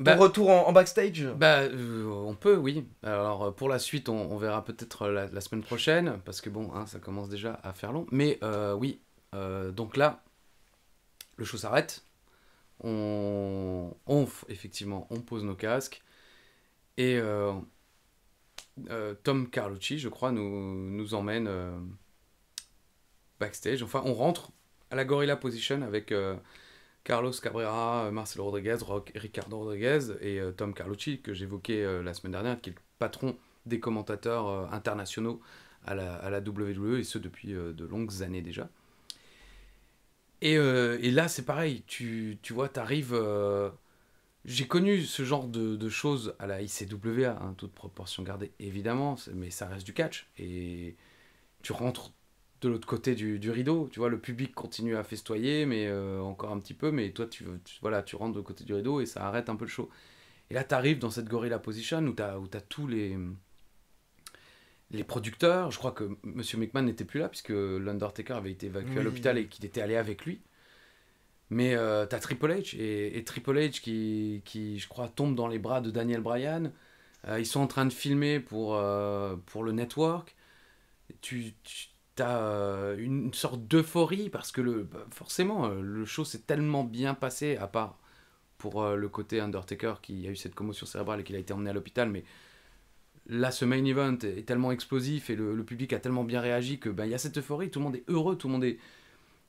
ton retour en backstage? On peut, oui. Alors, pour la suite, on verra peut-être la semaine prochaine, parce que bon, ça commence déjà à faire long. Mais oui, donc là, le show s'arrête. Effectivement, on pose nos casques. Et Tom Carlucci, je crois, nous emmène backstage. Enfin, on rentre à la Gorilla Position avec... Carlos Cabrera, Marcelo Rodriguez, Ricardo Rodriguez et Tom Carlucci, que j'évoquais la semaine dernière, qui est le patron des commentateurs internationaux à la WWE, et ce depuis de longues années déjà. Et là, c'est pareil, tu vois, t'arrives... J'ai connu ce genre de choses à la ICWA, toute proportion gardée, évidemment, mais ça reste du catch. Et tu rentres de l'autre côté du rideau, tu vois, le public continue à festoyer, mais encore un petit peu, mais toi, voilà, tu rentres de l'autre côté du rideau et ça arrête un peu le show. Et là, tu arrives dans cette gorilla position où tu as tous les producteurs. Je crois que Monsieur McMahon n'était plus là, puisque l'Undertaker avait été évacué à l'hôpital et qu'il était allé avec lui. Mais t'as Triple H, et Triple H qui, je crois, tombe dans les bras de Daniel Bryan. Ils sont en train de filmer pour le network. Tu as une sorte d'euphorie, parce que forcément, le show s'est tellement bien passé, à part pour le côté Undertaker qui a eu cette commotion cérébrale et qu'il a été emmené à l'hôpital, mais là, ce main event est tellement explosif et le public a tellement bien réagi que y a cette euphorie, tout le monde est heureux, tout le monde est...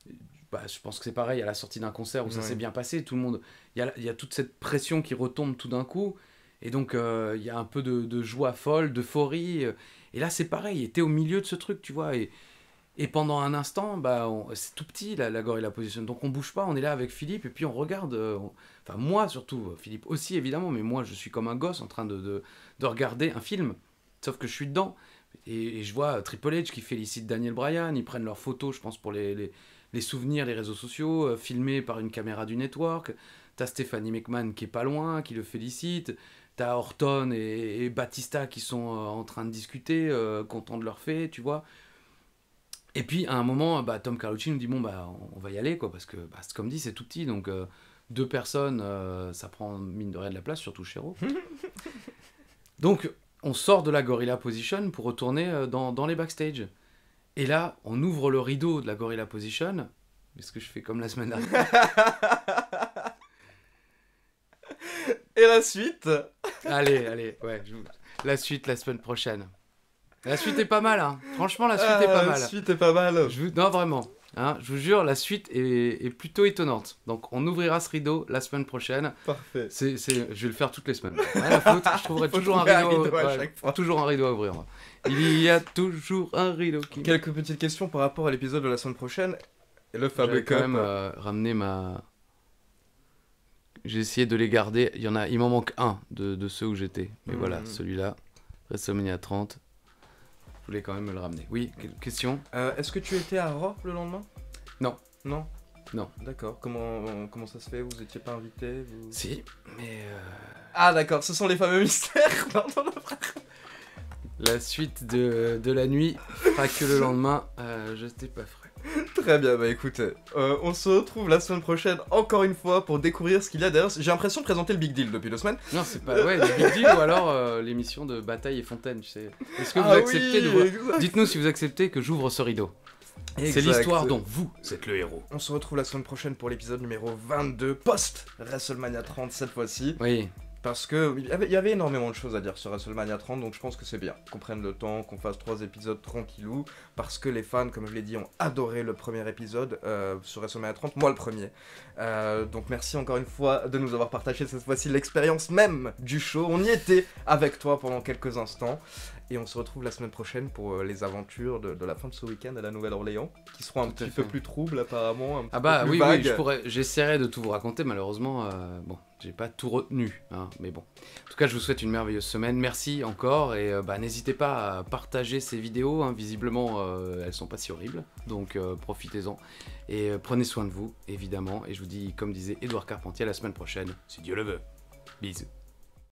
je pense que c'est pareil à la sortie d'un concert où ça s'est bien passé, tout le monde... Il y a toute cette pression qui retombe tout d'un coup, et donc il y a un peu de joie folle, d'euphorie, et là c'est pareil, et t'es au milieu de ce truc, tu vois, et pendant un instant, c'est tout petit la Gorilla Position, donc on bouge pas, on est là avec Philippe, et puis on regarde, enfin moi surtout, Philippe aussi évidemment, mais moi je suis comme un gosse en train de regarder un film, sauf que je suis dedans, et je vois Triple H qui félicite Daniel Bryan, ils prennent leurs photos, je pense, pour les souvenirs, les réseaux sociaux, filmés par une caméra du network. T'as Stephanie McMahon qui est pas loin, qui le félicite. T'as Orton et Batista qui sont en train de discuter, contents de leur fait, tu vois. Et puis à un moment, Tom Carlucci nous dit bon on va y aller, quoi, parce que c'est comme dit, c'est tout petit, donc 2 personnes, ça prend mine de rien de la place, surtout Chéro. Donc on sort de la Gorilla Position pour retourner dans les backstage. Et là, on ouvre le rideau de la Gorilla Position. Est-ce que je fais comme la semaine dernière? Et la suite? Allez, ouais. La suite la semaine prochaine. La suite est pas mal, hein. Franchement, la suite est pas mal. La suite est pas mal. Non, vraiment. Hein, je vous jure, la suite est plutôt étonnante. Donc, on ouvrira ce rideau la semaine prochaine. Parfait. Je vais le faire toutes les semaines. Rien à foutre, je trouverai toujours un rideau à chaque fois. Toujours un rideau à ouvrir. Il y a toujours un rideau qui... Quelques petites questions par rapport à l'épisode de la semaine prochaine. Et le fameux J'avais quand même ramené ma... J'ai essayé de les garder. Il m'en manque un de ceux où j'étais. Mais voilà, celui-là, WrestleMania 30. Je voulais quand même me le ramener. Oui, question? Est-ce que tu étais à Raw le lendemain? Non. Non? Non. D'accord. Comment ça se fait? Vous étiez pas invité? Si, mais... Ah d'accord, ce sont les fameux mystères. La suite de la nuit fera que le lendemain, je n'étais pas frais. Très bien, écoutez, on se retrouve la semaine prochaine encore une fois pour découvrir ce qu'il y a derrière. J'ai l'impression de présenter le Big Deal depuis 2 semaines. Non, c'est pas... Ouais, le Big Deal ou alors l'émission de Bataille et Fontaine, tu sais. Est-ce que vous acceptez de... Dites-nous si vous acceptez que j'ouvre ce rideau. C'est l'histoire dont vous êtes le héros. On se retrouve la semaine prochaine pour l'épisode numéro 22, post-WrestleMania 30 cette fois-ci. Oui. Parce que il y avait énormément de choses à dire sur WrestleMania 30, donc je pense que c'est bien qu'on prenne le temps, qu'on fasse 3 épisodes tranquillou, parce que les fans, comme je l'ai dit, ont adoré le premier épisode sur WrestleMania 30, moi le premier. Donc merci encore une fois de nous avoir partagé cette fois-ci l'expérience même du show. On y était avec toi pendant quelques instants, et on se retrouve la semaine prochaine pour les aventures de la fin de ce week-end à la Nouvelle-Orléans, qui seront un petit peu plus troubles apparemment, un petit peu plus vagues. Oui, j'essaierai de tout vous raconter, malheureusement, bon, j'ai pas tout retenu, hein, mais bon. En tout cas, je vous souhaite une merveilleuse semaine, merci encore, et n'hésitez pas à partager ces vidéos, hein, visiblement elles sont pas si horribles, donc profitez-en, et prenez soin de vous, évidemment, et je vous dis, comme disait Édouard Carpentier, à la semaine prochaine, si Dieu le veut. Bisous.